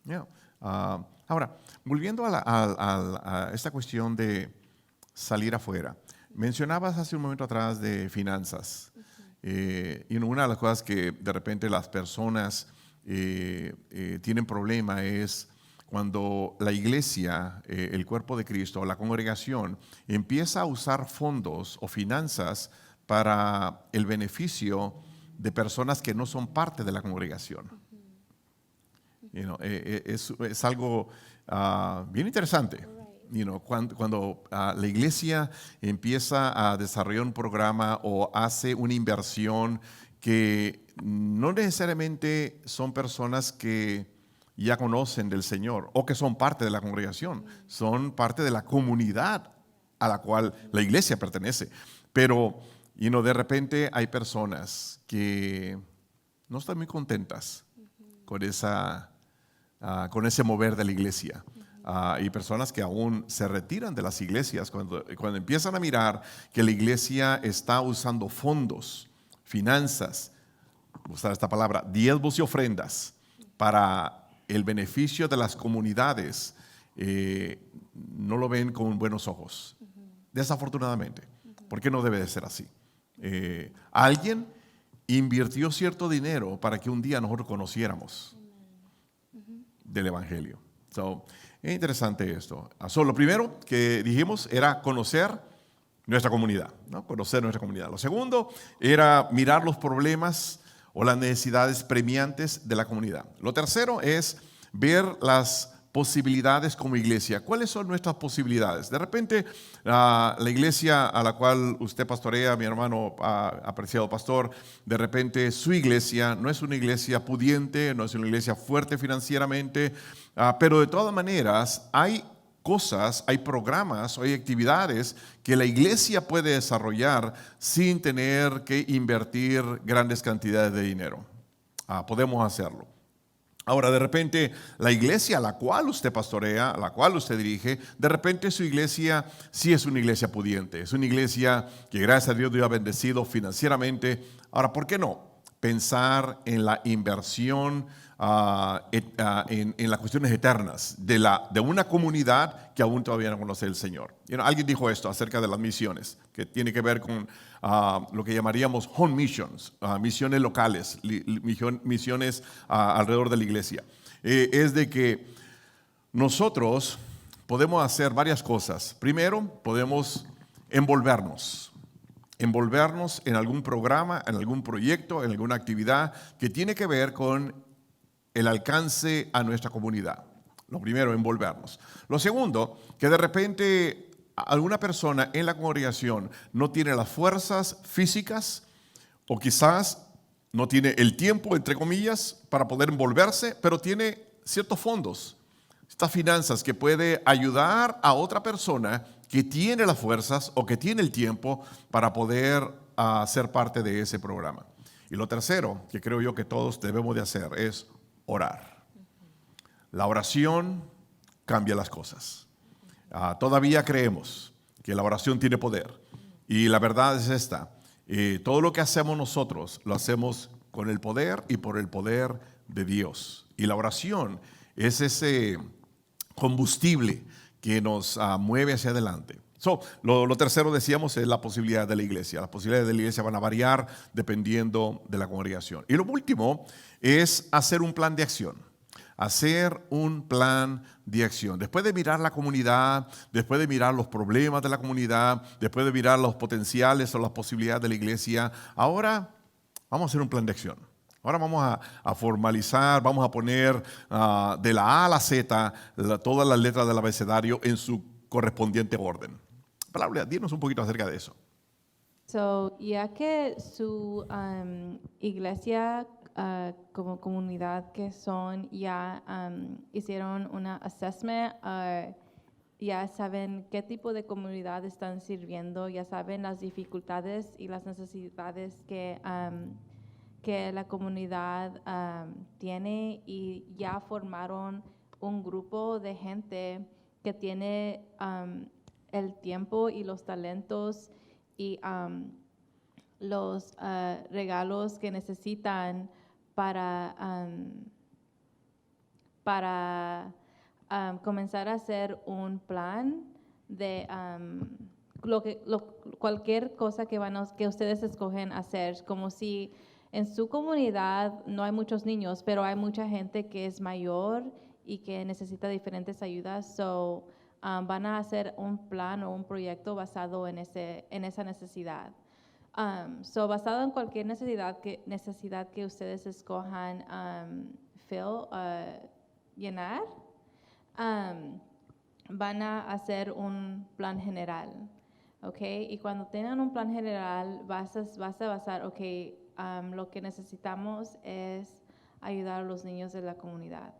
Yeah. Ahora, volviendo a esta cuestión de salir afuera. Mencionabas hace un momento atrás de finanzas. Y una de las cosas que de repente las personas tienen problema es cuando la iglesia, el cuerpo de Cristo, la congregación, empieza a usar fondos o finanzas para el beneficio de personas que no son parte de la congregación. Es algo bien interesante. Cuando la iglesia empieza a desarrollar un programa o hace una inversión que no necesariamente son personas que ya conocen del Señor o que son parte de la congregación, son parte de la comunidad a la cual la iglesia pertenece. Pero de repente hay personas que no están muy contentas con ese mover de la iglesia. Y personas que aún se retiran de las iglesias cuando empiezan a mirar que la iglesia está usando fondos, finanzas, usar esta palabra, diezmos y ofrendas para el beneficio de las comunidades, no lo ven con buenos ojos, desafortunadamente, porque no debe de ser así. Alguien invirtió cierto dinero para que un día nosotros conociéramos del Evangelio. Es interesante esto. Lo primero que dijimos era conocer nuestra comunidad, ¿no? Conocer nuestra comunidad. Lo segundo era mirar los problemas o las necesidades premiantes de la comunidad. Lo tercero es ver las posibilidades como iglesia. ¿Cuáles son nuestras posibilidades? De repente, la iglesia a la cual usted pastorea, mi hermano apreciado pastor, de repente su iglesia no es una iglesia pudiente, no es una iglesia fuerte financieramente, pero de todas maneras hay cosas, hay programas, hay actividades que la iglesia puede desarrollar sin tener que invertir grandes cantidades de dinero. Podemos hacerlo. Ahora, de repente, la iglesia a la cual usted pastorea, a la cual usted dirige, de repente su iglesia sí es una iglesia pudiente. Es una iglesia que gracias a Dios ha bendecido financieramente. Ahora, ¿por qué no pensar en la inversión en las cuestiones eternas de una comunidad que aún todavía no conoce el Señor? Alguien dijo esto acerca de las misiones, que tiene que ver con lo que llamaríamos home missions, misiones locales, misiones alrededor de la iglesia. Es de que nosotros podemos hacer varias cosas. Primero, podemos envolvernos en algún programa, en algún proyecto, en alguna actividad que tiene que ver con el alcance a nuestra comunidad. Lo primero, envolvernos. Lo segundo, que de repente alguna persona en la congregación no tiene las fuerzas físicas o quizás no tiene el tiempo, entre comillas, para poder envolverse, pero tiene ciertos fondos, estas finanzas que puede ayudar a otra persona que tiene las fuerzas o que tiene el tiempo para poder ser parte de ese programa. Y lo tercero, que creo yo que todos debemos de hacer, es orar. La oración cambia las cosas. Todavía creemos que la oración tiene poder. Y la verdad es esta. Todo lo que hacemos nosotros, lo hacemos con el poder y por el poder de Dios. Y la oración es ese combustible que nos mueve hacia adelante. Lo tercero, decíamos, es la posibilidad de la iglesia. Las posibilidades de la iglesia van a variar dependiendo de la congregación. Y lo último es hacer un plan de acción. Hacer un plan de acción. Después de mirar la comunidad, después de mirar los problemas de la comunidad, después de mirar los potenciales o las posibilidades de la iglesia, ahora vamos a hacer un plan de acción. Ahora vamos a formalizar, vamos a poner de la A a la Z todas las letras del abecedario en su correspondiente orden. Paula, dinos un poquito acerca de eso. Ya que su iglesia como comunidad que son ya hicieron una assessment, ya saben qué tipo de comunidad están sirviendo, ya saben las dificultades y las necesidades que la comunidad tiene, y ya formaron un grupo de gente que tiene el tiempo y los talentos y los regalos que necesitan para comenzar a hacer un plan de cualquier cosa que ustedes escogen hacer, como si en su comunidad no hay muchos niños, pero hay mucha gente que es mayor y que necesita diferentes ayudas. So, van a hacer un plan o un proyecto basado en esa necesidad. So, basado en cualquier necesidad que ustedes escojan llenar, van a hacer un plan general, ¿ok? Y cuando tengan un plan general, vas a basar, ok, lo que necesitamos es ayudar a los niños de la comunidad.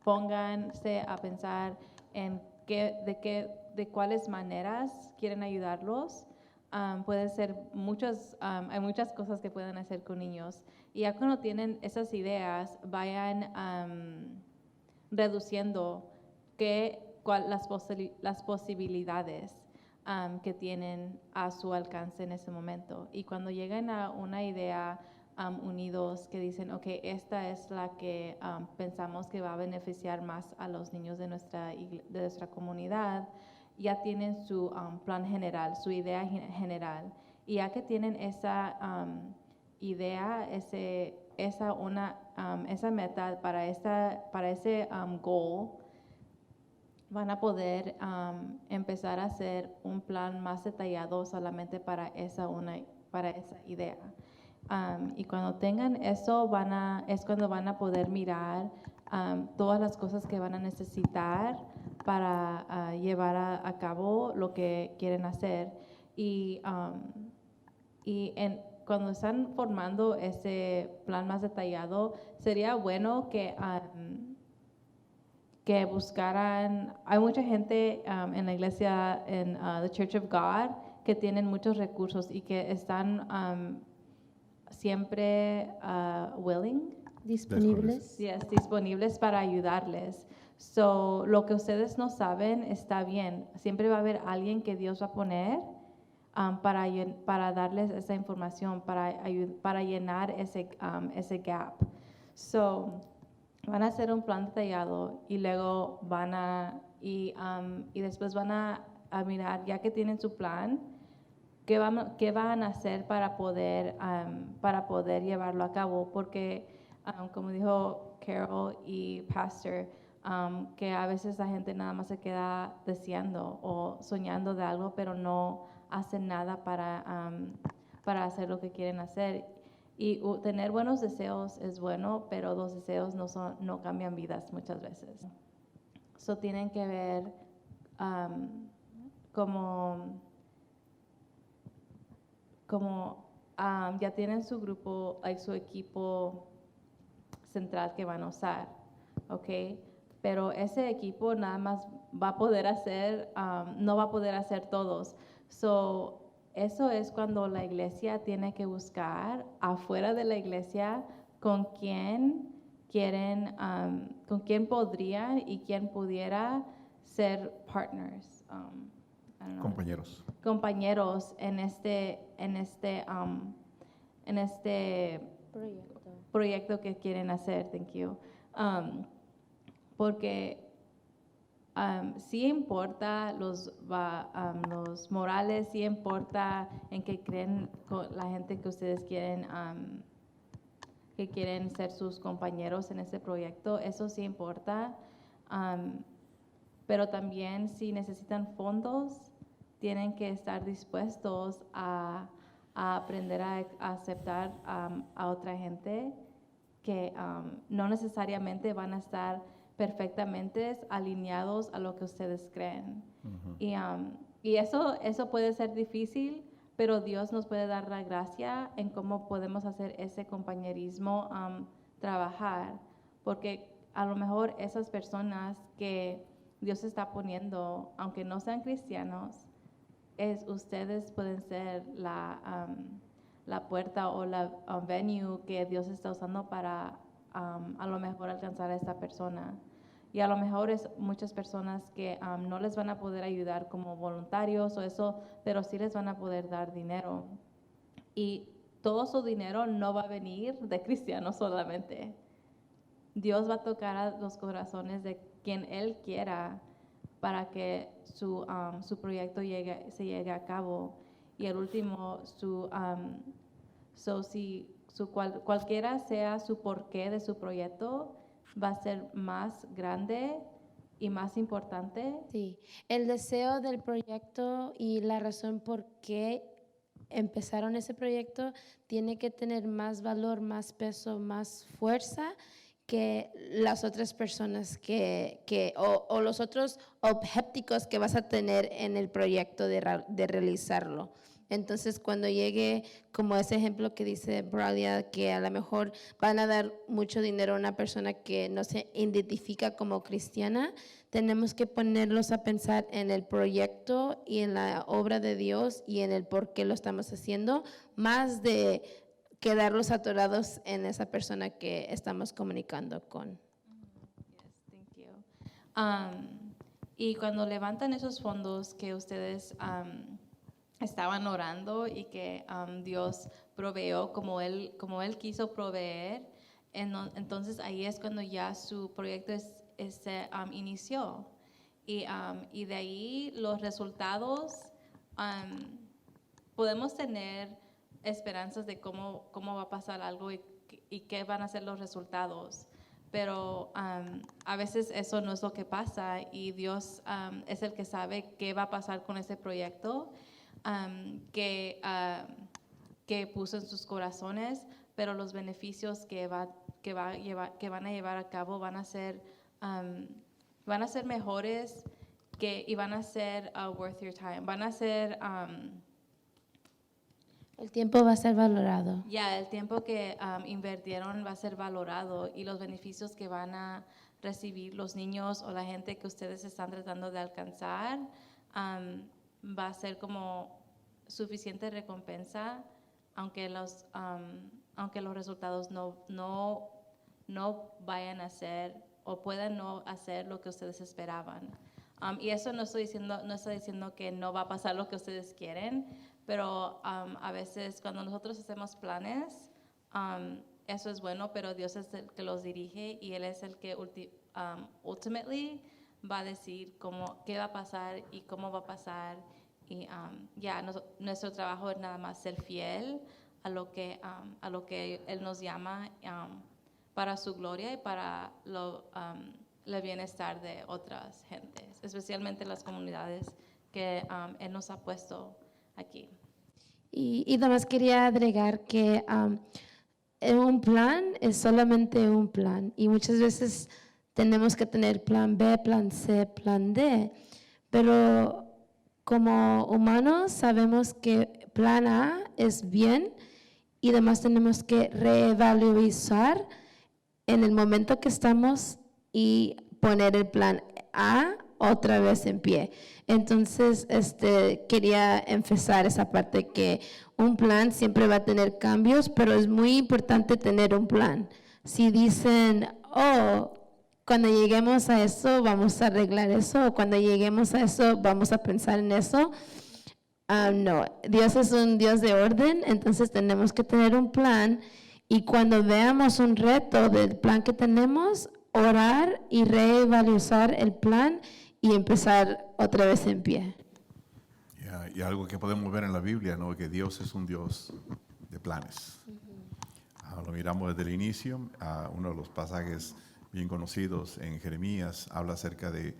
Pónganse a pensar en de cuáles maneras quieren ayudarlos. Pueden ser hay muchas cosas que pueden hacer con niños. Y ya cuando tienen esas ideas, vayan reduciendo las posibilidades que tienen a su alcance en ese momento. Y cuando lleguen a una idea unidos que dicen, ok, esta es la que pensamos que va a beneficiar más a los niños de nuestra comunidad, ya tienen su plan general, su idea general. Y ya que tienen esa idea, esa meta para ese goal, van a poder empezar a hacer un plan más detallado solamente para esa idea. Y cuando tengan eso, es cuando van a poder mirar todas las cosas que van a necesitar para llevar a cabo lo que quieren hacer. Y cuando están formando ese plan más detallado, sería bueno que buscaran. Hay mucha gente en la iglesia, en the Church of God, que tienen muchos recursos y que están siempre willing, Disponibles. disponibles para ayudarles. So, lo que ustedes no saben está bien. Siempre va a haber alguien que Dios va a poner para darles esa información, para llenar ese gap. So, van a hacer un plan detallado y luego y después van a mirar, ya que tienen su plan, qué van a hacer para poder llevarlo a cabo, porque como dijo Carol y Pastor, que a veces la gente nada más se queda deseando o soñando de algo, pero no hacen nada para hacer lo que quieren hacer. Y tener buenos deseos es bueno, pero los deseos no cambian vidas muchas veces. So, tienen que ver como ya tienen su grupo, su equipo central que van a usar, ¿ok? Pero ese equipo nada más va a poder hacer, no va a poder hacer todos. So, eso es cuando la iglesia tiene que buscar afuera de la iglesia con quién podrían y quién pudiera ser partners. I don't know. Compañeros en este proyecto que quieren hacer. Thank you. Porque sí importa los morales, sí importa en que creen la gente que ustedes quieren, que quieren ser sus compañeros en este proyecto, eso sí importa. Pero también si necesitan fondos, tienen que estar dispuestos a aprender a aceptar a otra gente que no necesariamente van a estar perfectamente alineados a lo que ustedes creen. Y eso puede ser difícil, pero Dios nos puede dar la gracia en cómo podemos hacer ese compañerismo trabajar, porque a lo mejor esas personas que Dios está poniendo, aunque no sean cristianos, ustedes pueden ser la puerta o la venue que Dios está usando para a lo mejor alcanzar a esta persona. Y a lo mejor es muchas personas que no les van a poder ayudar como voluntarios o eso, pero sí les van a poder dar dinero. Y todo su dinero no va a venir de cristianos solamente. Dios va a tocar a los corazones de quien Él quiera para que su proyecto se llegue a cabo. Y el último, cualquiera sea su porqué de su proyecto, va a ser más grande y más importante. Sí, el deseo del proyecto y la razón por qué empezaron ese proyecto tiene que tener más valor, más peso, más fuerza que las otras personas o los otros objetivos que vas a tener en el proyecto de realizarlo. Entonces, cuando llegue, como ese ejemplo que dice Braulio, que a lo mejor van a dar mucho dinero a una persona que no se identifica como cristiana, tenemos que ponerlos a pensar en el proyecto y en la obra de Dios y en el por qué lo estamos haciendo, más de quedarlos atorados en esa persona que estamos comunicando con. Yes, thank you. Y cuando levantan esos fondos que ustedes estaban orando y que Dios proveó como él quiso proveer, entonces ahí es cuando ya su proyecto se inició. Y de ahí los resultados, podemos tener esperanzas de cómo va a pasar algo y qué van a ser los resultados. Pero a veces eso no es lo que pasa y Dios es el que sabe qué va a pasar con ese proyecto que puso en sus corazones, pero los beneficios que van a llevar a cabo van a ser mejores y van a ser worth your time. Van a ser El tiempo va a ser valorado. el tiempo que invirtieron va a ser valorado y los beneficios que van a recibir los niños o la gente que ustedes están tratando de alcanzar va a ser como suficiente recompensa, aunque los resultados no vayan a ser o puedan no hacer lo que ustedes esperaban. Y eso no está diciendo que no va a pasar lo que ustedes quieren, pero a veces cuando nosotros hacemos planes, eso es bueno, pero Dios es el que los dirige y Él es el que ultimately va a decir qué va a pasar y cómo va a pasar. Y nuestro trabajo es nada más ser fiel a lo que Él nos llama para su gloria y para el bienestar de otras gentes, especialmente las comunidades que Él nos ha puesto aquí. Y además quería agregar que un plan es solamente un plan y muchas veces tenemos que tener plan B, plan C, plan D, pero como humanos sabemos que plan A es bien y además tenemos que reevaluar en el momento que estamos y poner el plan A otra vez en pie. Entonces, quería enfatizar esa parte que un plan siempre va a tener cambios, pero es muy importante tener un plan. Si dicen, cuando lleguemos a eso vamos a arreglar eso, o cuando lleguemos a eso vamos a pensar en eso. No, Dios es un Dios de orden, entonces tenemos que tener un plan y cuando veamos un reto del plan que tenemos, orar y reevaluar el plan y empezar otra vez en pie. Y algo que podemos ver en la Biblia, ¿no? Que Dios es un Dios de planes. Lo miramos desde el inicio. Uno de los pasajes bien conocidos en Jeremías habla acerca de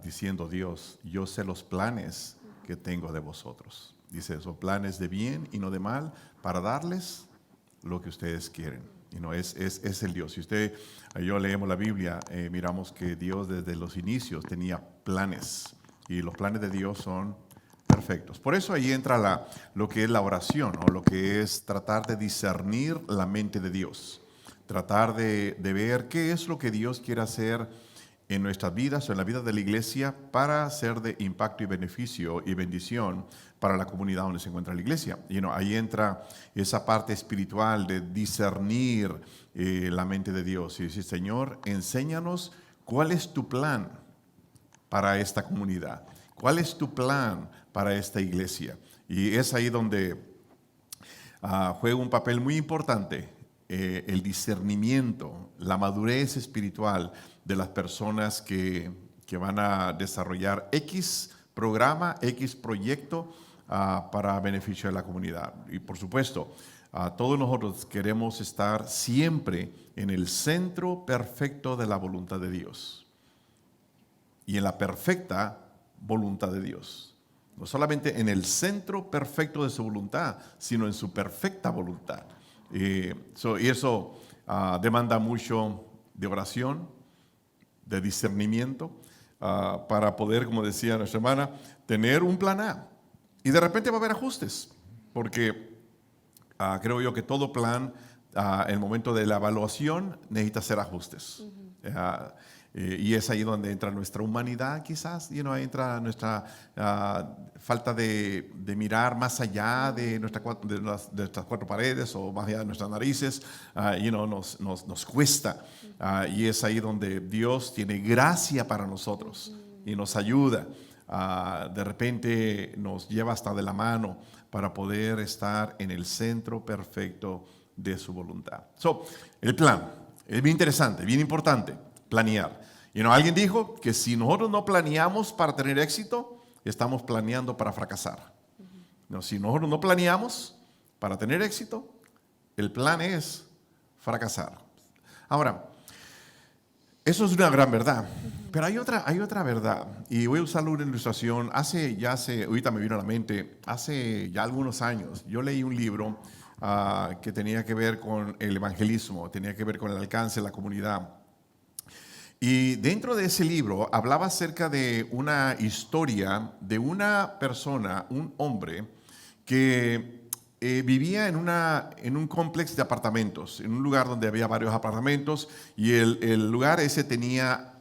diciendo Dios, yo sé los planes que tengo de vosotros. Dice eso, planes de bien y no de mal, para darles lo que ustedes quieren. Y no es el Dios. Si yo leemos la Biblia, miramos que Dios desde los inicios tenía planes. Y los planes de Dios son perfectos. Por eso ahí entra lo que es la oración, o lo que es tratar de discernir la mente de Dios. Tratar de ver qué es lo que Dios quiere hacer en nuestras vidas o en la vida de la iglesia para ser de impacto y beneficio y bendición para la comunidad donde se encuentra la iglesia. Ahí entra esa parte espiritual de discernir la mente de Dios y decir, Señor, enséñanos cuál es tu plan para esta comunidad, cuál es tu plan para esta iglesia. Y es ahí donde juega un papel muy importante el discernimiento, la madurez espiritual de las personas que van a desarrollar X programa, X proyecto para beneficio de la comunidad. Y por supuesto, todos nosotros queremos estar siempre en el centro perfecto de la voluntad de Dios y en la perfecta voluntad de Dios. No solamente en el centro perfecto de su voluntad, sino en su perfecta voluntad. Y eso demanda mucho de oración, de discernimiento, para poder, como decía nuestra hermana, tener un plan A. Y de repente va a haber ajustes, porque creo yo que todo plan, en el momento de la evaluación, necesita hacer ajustes. Y es ahí donde entra nuestra humanidad, quizás, ahí entra nuestra falta de mirar más allá de nuestras cuatro paredes o más allá de nuestras narices. Nos cuesta. Y es ahí donde Dios tiene gracia para nosotros y nos ayuda. De repente nos lleva hasta de la mano para poder estar en el centro perfecto de su voluntad. El plan es bien interesante, bien importante. Planear. Alguien dijo que si nosotros no planeamos para tener éxito, estamos planeando para fracasar. Si nosotros no planeamos para tener éxito, el plan es fracasar. Ahora, eso es una gran verdad, pero hay otra verdad, y voy a usar una ilustración. Ahorita me vino a la mente, hace ya algunos años, yo leí un libro que tenía que ver con el evangelismo, tenía que ver con el alcance de la comunidad. Y dentro de ese libro hablaba acerca de una historia de una persona, un hombre, que vivía en un complejo de apartamentos, en un lugar donde había varios apartamentos, y el lugar ese tenía,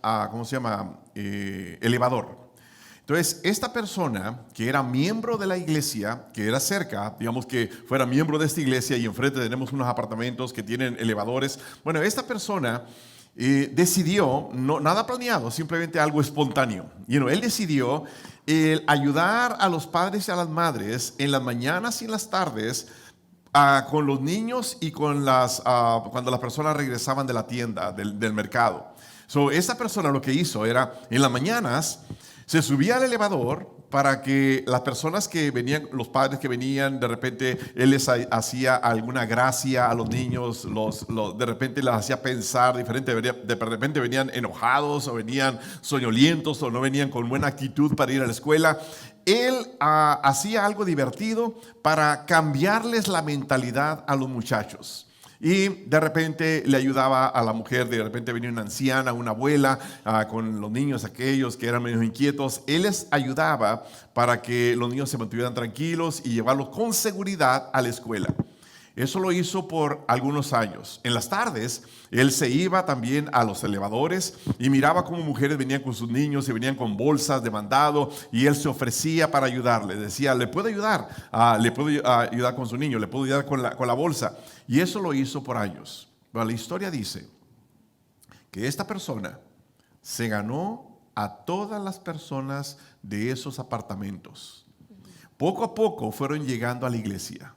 elevador. Entonces, esta persona, que era miembro de la iglesia, que era cerca, digamos que fuera miembro de esta iglesia, y enfrente tenemos unos apartamentos que tienen elevadores. Bueno, esta persona decidió, nada planeado, simplemente algo espontáneo. Él decidió ayudar a los padres y a las madres en las mañanas y en las tardes con los niños y cuando las personas regresaban de la tienda, del mercado. Esa persona lo que hizo era, en las mañanas, se subía al elevador para que las personas que venían, los padres que venían, de repente él les hacía alguna gracia a los niños, de repente les hacía pensar diferente, de repente venían enojados o venían soñolientos o no venían con buena actitud para ir a la escuela. Él hacía algo divertido para cambiarles la mentalidad a los muchachos. Y de repente le ayudaba a la mujer, de repente venía una anciana, una abuela, con los niños aquellos que eran menos inquietos. Él les ayudaba para que los niños se mantuvieran tranquilos y llevarlos con seguridad a la escuela. Eso lo hizo por algunos años. En las tardes, él se iba también a los elevadores y miraba cómo mujeres venían con sus niños y venían con bolsas de mandado, y él se ofrecía para ayudarle. Decía, ¿le puedo ayudar? ¿Le puedo ayudar con su niño? ¿Le puedo ayudar con la bolsa? Y eso lo hizo por años. Pero la historia dice que esta persona se ganó a todas las personas de esos apartamentos. Poco a poco fueron llegando a la iglesia.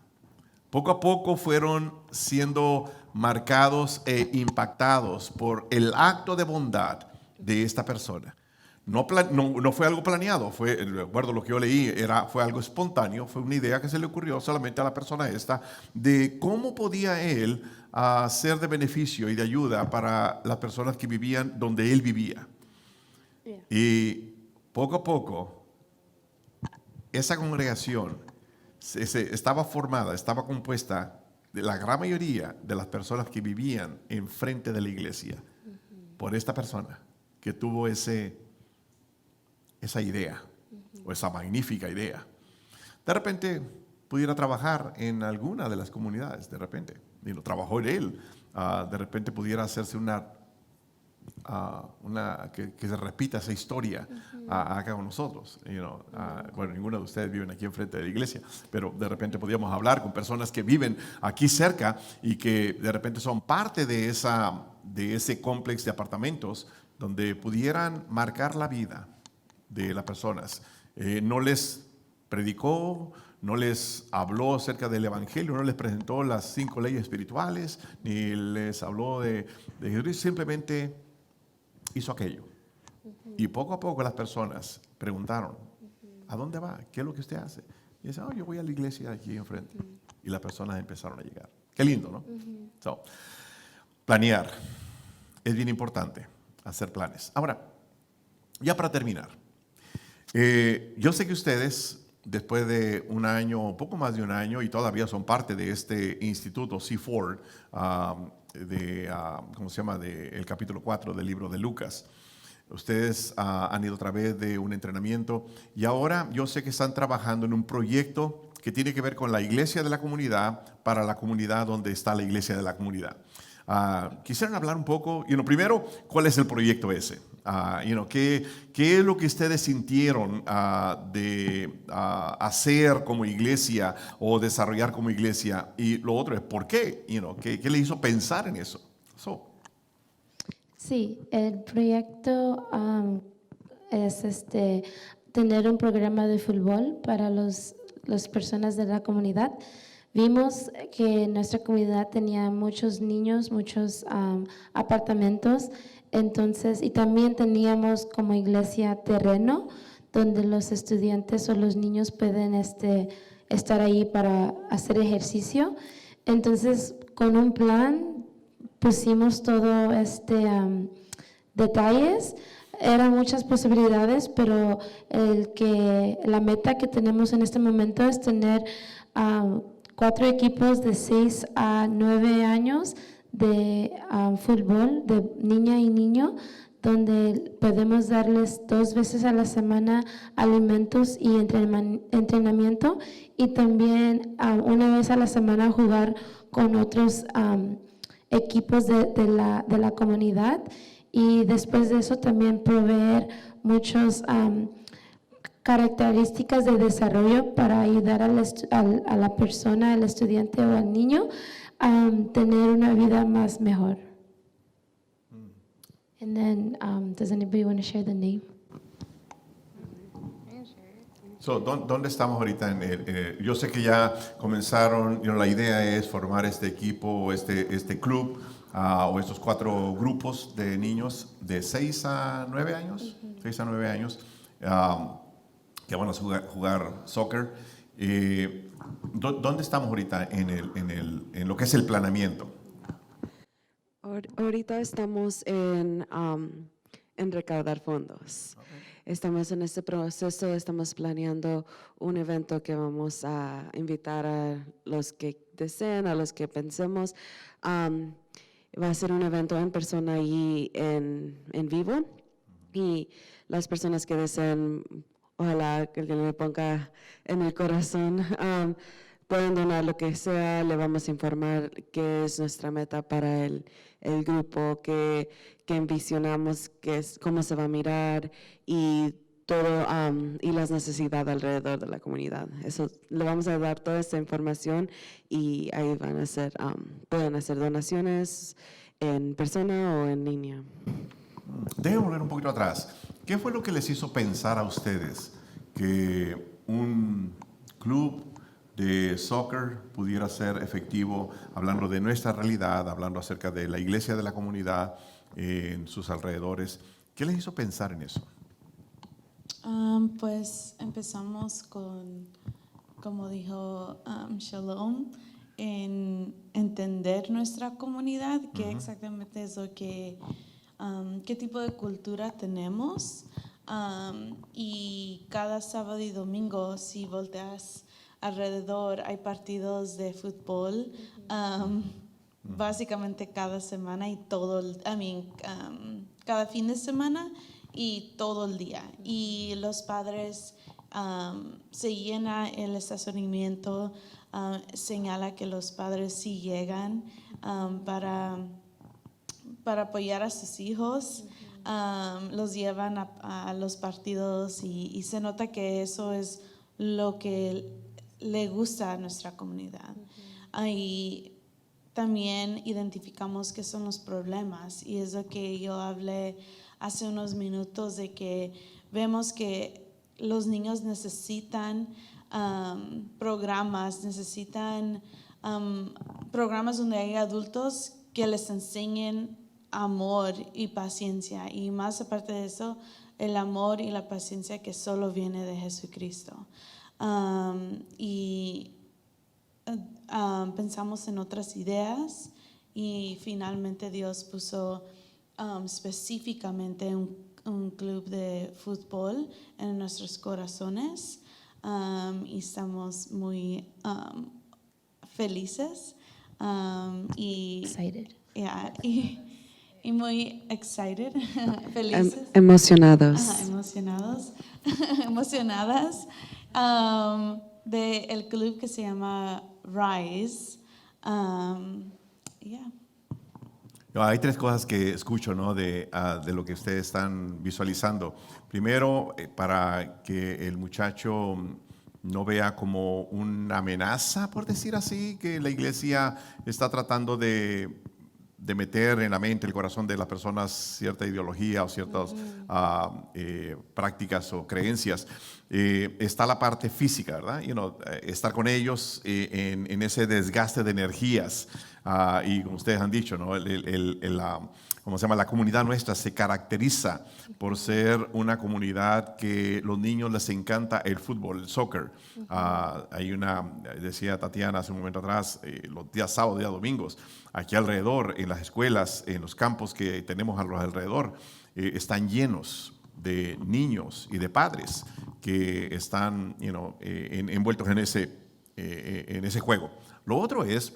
Poco a poco fueron siendo marcados e impactados por el acto de bondad de esta persona. No fue algo planeado, de acuerdo a lo que yo leí, fue algo espontáneo, fue una idea que se le ocurrió solamente a la persona esta de cómo podía él ser de beneficio y de ayuda para las personas que vivían donde él vivía. Yeah. Y poco a poco, esa congregación estaba formada, estaba compuesta de la gran mayoría de las personas que vivían enfrente de la iglesia por esta persona que tuvo esa idea o esa magnífica idea de repente pudiera trabajar en alguna de las comunidades, de repente, y lo trabajó en él, de repente pudiera hacerse que se repita esa historia acá con nosotros. Bueno, ninguno de ustedes viven aquí enfrente de la iglesia, pero de repente podríamos hablar con personas que viven aquí cerca y que de repente son parte de ese complejo de apartamentos donde pudieran marcar la vida de las personas. No les predicó, no les habló acerca del evangelio, no les presentó las 5 leyes espirituales, ni les habló de Jesús, simplemente hizo aquello. Y poco a poco las personas preguntaron, ¿a dónde va? ¿Qué es lo que usted hace? Y dice, yo voy a la iglesia aquí enfrente. Y las personas empezaron a llegar. Qué lindo, ¿no? So, planear. Es bien importante hacer planes. Ahora, ya para terminar, yo sé que ustedes, después de un año, poco más de un año, y todavía son parte de este instituto C4, ¿cómo se llama? Del capítulo 4 del libro de Lucas. Ustedes han ido a través de un entrenamiento y ahora yo sé que están trabajando en un proyecto que tiene que ver con la iglesia de la comunidad para la comunidad donde está la iglesia de la comunidad. Quisieran hablar un poco, primero, ¿cuál es el proyecto ese? ¿Qué es lo que ustedes sintieron de hacer como iglesia o desarrollar como iglesia? Y lo otro es, ¿por qué? ¿Qué le hizo pensar en eso? Sí, el proyecto es tener un programa de fútbol para las personas de la comunidad. Vimos que nuestra comunidad tenía muchos niños, muchos apartamentos, entonces, y también teníamos como iglesia terreno donde los estudiantes o los niños pueden estar ahí para hacer ejercicio. Entonces, con un plan pusimos todo detalles. Eran muchas posibilidades, pero la meta que tenemos en este momento es tener 4 equipos de 6 a 9 años de fútbol, de niña y niño, donde podemos darles 2 veces a la semana alimentos y entrenamiento, y también 1 vez a la semana jugar con otros equipos de la comunidad, y después de eso también proveer muchas características de desarrollo para ayudar a la persona, al estudiante o al niño a tener una vida más mejor. And then, does anybody want to share the name? ¿Dónde estamos ahorita? Yo sé que ya comenzaron, la idea es formar este equipo, este club, o estos 4 grupos de niños de 6 a 9 años, 6 a 9 años, que van a jugar soccer. ¿Dónde estamos ahorita en lo que es el planeamiento? Ahorita estamos en recaudar fondos. Estamos en este proceso, estamos planeando un evento que vamos a invitar a los que deseen, a los que pensemos. Va a ser un evento en persona y en vivo. Y las personas que deseen, ojalá que alguien me ponga en el corazón, pueden donar lo que sea. Le vamos a informar qué es nuestra meta para el grupo, qué envisionamos, cómo se va a mirar y todo, y las necesidades alrededor de la comunidad. Eso le vamos a dar toda esta información, y ahí van a hacer, pueden hacer donaciones en persona o en línea. Déjenme volver un poquito atrás. ¿Qué fue lo que les hizo pensar a ustedes que un club de soccer pudiera ser efectivo, hablando de nuestra realidad, hablando acerca de la iglesia de la comunidad en sus alrededores? ¿Qué les hizo pensar en eso? Pues empezamos con, como dijo Shalom, en entender nuestra comunidad, qué exactamente es lo que, qué tipo de cultura tenemos, y cada sábado y domingo, si volteas alrededor, hay partidos de fútbol, básicamente cada semana y cada fin de semana y todo el día. Y los padres se llena el estacionamiento, señala que los padres sí llegan para apoyar a sus hijos. Los llevan a los partidos y se nota que eso es lo que le gusta a nuestra comunidad. Y también identificamos qué son los problemas, y es lo que yo hablé hace unos minutos, de que vemos que los niños necesitan programas donde hay adultos que les enseñen amor y paciencia, y más aparte de eso, el amor y la paciencia que solo viene de Jesucristo. Pensamos en otras ideas, y finalmente Dios puso específicamente un club de fútbol en nuestros corazones, y estamos muy felices y Excited. yeah, y muy excited, felices. Emocionados. Ajá, emocionados, emocionadas, del club que se llama Rise. Yeah. No, hay tres cosas que escucho, ¿no? de lo que ustedes están visualizando. Primero, para que el muchacho no vea como una amenaza, por decir así, que la iglesia está tratando de meter en la mente, el corazón de las personas cierta ideología o ciertas prácticas o creencias. Está la parte física, ¿verdad? Estar con ellos en ese desgaste de energías. Y como ustedes han dicho, ¿no? ¿Cómo se llama? La comunidad nuestra se caracteriza por ser una comunidad que los niños les encanta el fútbol, el soccer. Decía Tatiana hace un momento atrás, los días sábados, días domingos, aquí alrededor, en las escuelas, en los campos que tenemos a los alrededor, están llenos de niños y de padres que están envueltos en ese juego. Lo otro es,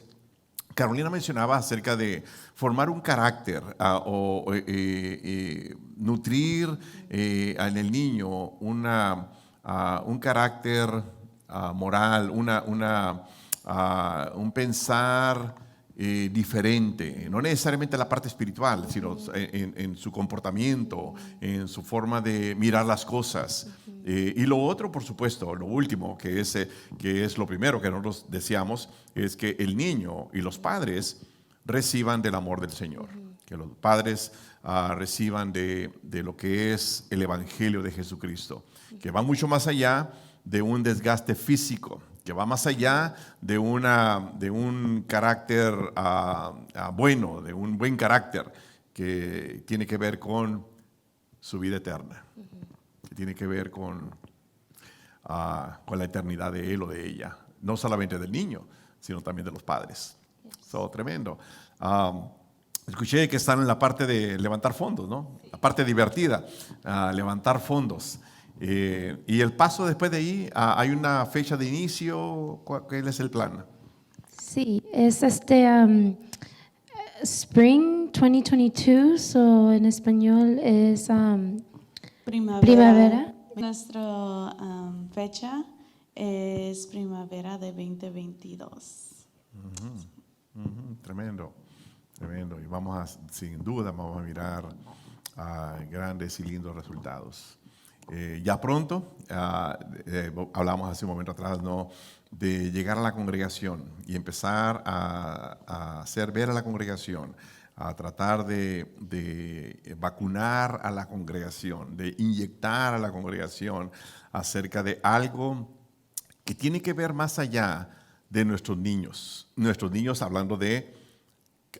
Carolina mencionaba acerca de formar un carácter nutrir en el niño un carácter moral, un pensar diferente, no necesariamente la parte espiritual, sino en su comportamiento, en su forma de mirar las cosas. Y lo otro, por supuesto, lo último, que es lo primero que nosotros deseamos, es que el niño y los padres reciban del amor del Señor, que los padres reciban de lo que es el Evangelio de Jesucristo, que va mucho más allá de un desgaste físico, que va más allá de un carácter bueno, de un buen carácter, que tiene que ver con su vida eterna, que tiene que ver con la eternidad de él o de ella, no solamente del niño, sino también de los padres. So, tremendo. Escuché que están en la parte de levantar fondos, ¿no? La parte divertida, levantar fondos. Y el paso después de ahí, ¿hay una fecha de inicio? ¿Cuál es el plan? Sí, es Spring 2022, so en español es primavera. Nuestra fecha es primavera de 2022. Tremendo, tremendo. Y sin duda, vamos a mirar grandes y lindos resultados. Ya pronto, hablamos hace un momento atrás, ¿no?, de llegar a la congregación y empezar a hacer ver a la congregación, a tratar de vacunar a la congregación, de inyectar a la congregación acerca de algo que tiene que ver más allá de nuestros niños hablando de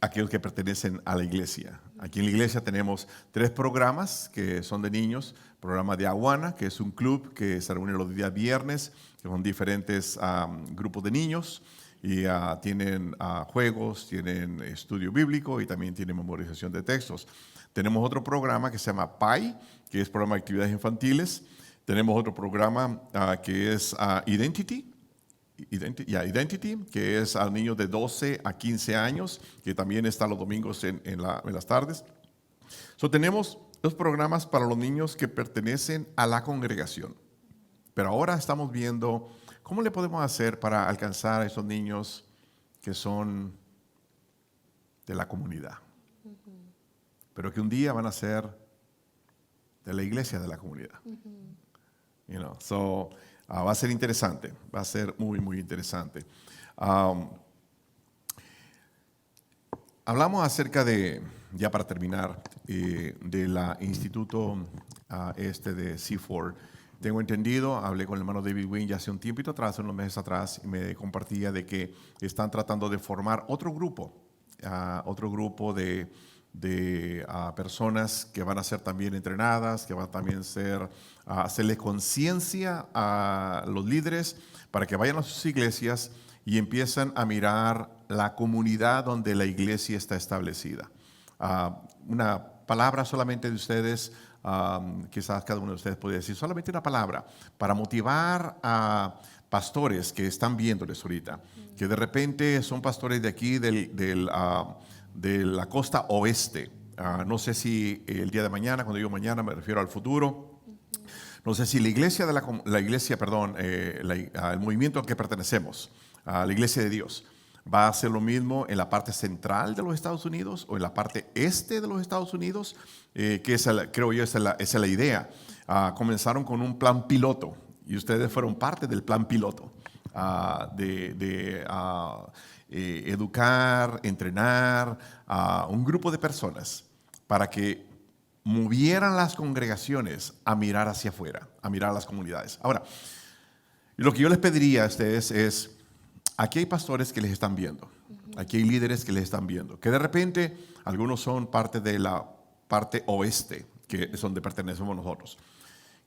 aquellos que pertenecen a la iglesia. Aquí en la iglesia tenemos 3 programas que son de niños. Programa de Aguana, que es un club que se reúne los días viernes, que son diferentes grupos de niños, y tienen juegos, tienen estudio bíblico y también tienen memorización de textos. Tenemos otro programa que se llama PAI, que es programa de actividades infantiles. Tenemos otro programa que es Identity, que es a niños de 12 a 15 años, que también está los domingos en las tardes. Tenemos 2 programas para los niños que pertenecen a la congregación. Pero ahora estamos viendo cómo le podemos hacer para alcanzar a esos niños que son de la comunidad, pero que un día van a ser de la iglesia de la comunidad. You know, so, va a ser interesante, va a ser muy, muy interesante. Hablamos acerca de, ya para terminar, del instituto de C4. Tengo entendido, hablé con el hermano David Wynn ya hace un tiempito atrás, unos meses atrás, y me compartía de que están tratando de formar otro grupo de personas que van a ser también entrenadas, que van a también hacerle conciencia a los líderes para que vayan a sus iglesias y empiezan a mirar la comunidad donde la iglesia está establecida. Una palabra solamente de ustedes, quizás cada uno de ustedes podría decir solamente una palabra para motivar a pastores que están viéndoles ahorita, que de repente son pastores de aquí, de la costa oeste. No sé si el día de mañana, cuando digo mañana me refiero al futuro, no sé si el movimiento al que pertenecemos, a la Iglesia de Dios, va a hacer lo mismo en la parte central de los Estados Unidos o en la parte este de los Estados Unidos, creo yo esa es la idea. Comenzaron con un plan piloto y ustedes fueron parte del plan piloto de educar, entrenar a un grupo de personas para que movieran las congregaciones a mirar hacia afuera, a mirar a las comunidades. Ahora, lo que yo les pediría a ustedes es, aquí hay pastores que les están viendo, aquí hay líderes que les están viendo, que de repente algunos son parte de la parte oeste, que es donde pertenecemos nosotros.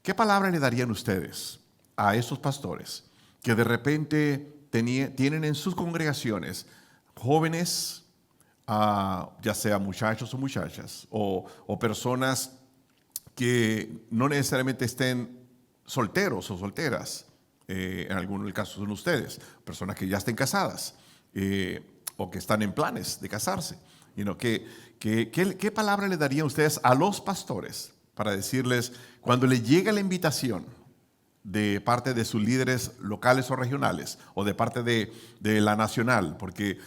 ¿Qué palabra le darían ustedes a esos pastores que de repente tienen en sus congregaciones jóvenes, ya sea muchachos o muchachas, o personas que no necesariamente estén solteros o solteras? En algunos casos son ustedes, personas que ya estén casadas o que están en planes de casarse. ¿Qué palabra le darían ustedes a los pastores para decirles, cuando les llega la invitación de parte de sus líderes locales o regionales o de parte de la nacional? Porque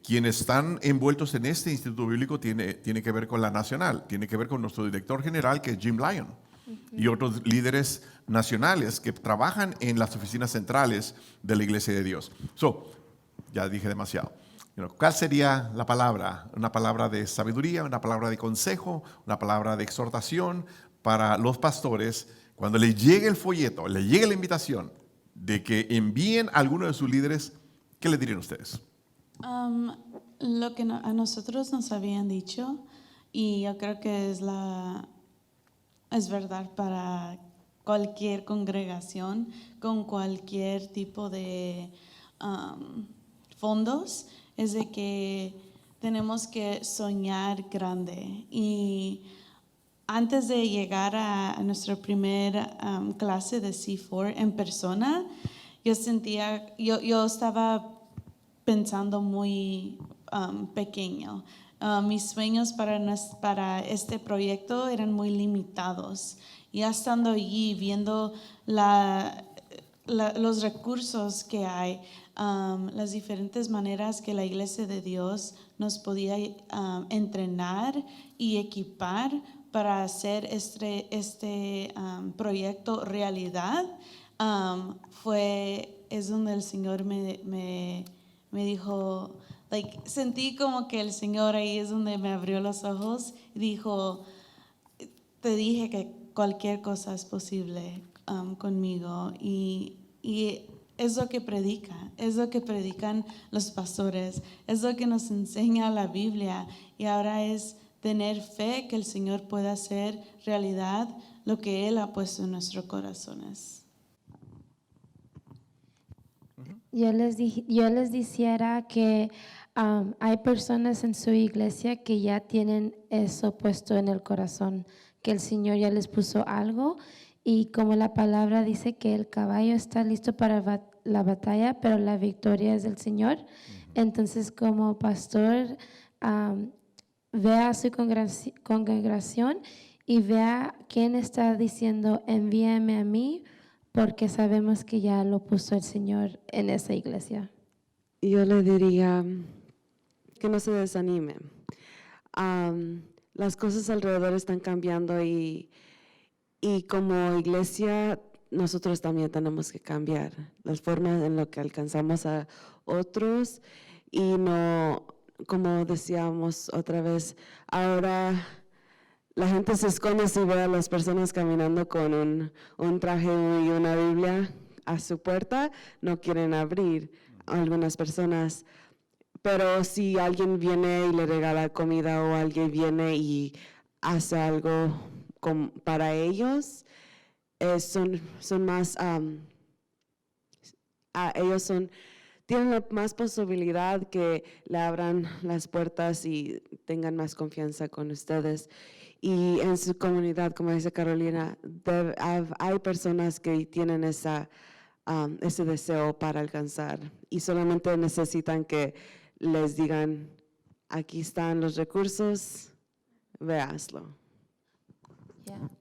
quienes están envueltos en este instituto bíblico tiene que ver con la nacional, tiene que ver con nuestro director general, que es Jim Lyon, y otros líderes nacionales que trabajan en las oficinas centrales de la Iglesia de Dios. Ya dije demasiado. ¿Cuál sería la palabra? Una palabra de sabiduría, una palabra de consejo, una palabra de exhortación para los pastores cuando les llegue el folleto, les llegue la invitación de que envíen a alguno de sus líderes. ¿Qué les dirían ustedes? Lo que a nosotros nos habían dicho, y yo creo que es verdad para cualquier congregación con cualquier tipo de fondos, es de que tenemos que soñar grande. Y antes de llegar a nuestra primera clase de C4 en persona, yo estaba pensando muy pequeño. Mis sueños para este proyecto eran muy limitados. Ya estando allí, viendo los recursos que hay, las diferentes maneras que la Iglesia de Dios nos podía entrenar y equipar para hacer este proyecto realidad, es donde el Señor me dijo, sentí como que el Señor ahí es donde me abrió los ojos y dijo, te dije que cualquier cosa es posible conmigo, y es lo que es lo que predican los pastores, es lo que nos enseña la Biblia, y ahora es tener fe que el Señor pueda hacer realidad lo que Él ha puesto en nuestros corazones. Yo les dijera que hay personas en su iglesia que ya tienen eso puesto en el corazón, que el Señor ya les puso algo, y como la palabra dice que el caballo está listo para la batalla, pero la victoria es del Señor. Entonces, como pastor, vea a su congregación y vea quién está diciendo, envíame a mí porque sabemos que ya lo puso el Señor en esa iglesia. Yo le diría que no se desanime. Las cosas alrededor están cambiando y como iglesia nosotros también tenemos que cambiar las formas en las que alcanzamos a otros y no, como decíamos otra vez, ahora la gente se esconde si ve a las personas caminando con un traje y una Biblia a su puerta, no quieren abrir algunas personas. Pero si alguien viene y le regala comida o alguien viene y hace algo para ellos, son más, ellos tienen la más posibilidad que le abran las puertas y tengan más confianza con ustedes. Y en su comunidad, como dice Carolina, hay personas que tienen ese deseo para alcanzar y solamente necesitan que les digan, aquí están los recursos, véaslo.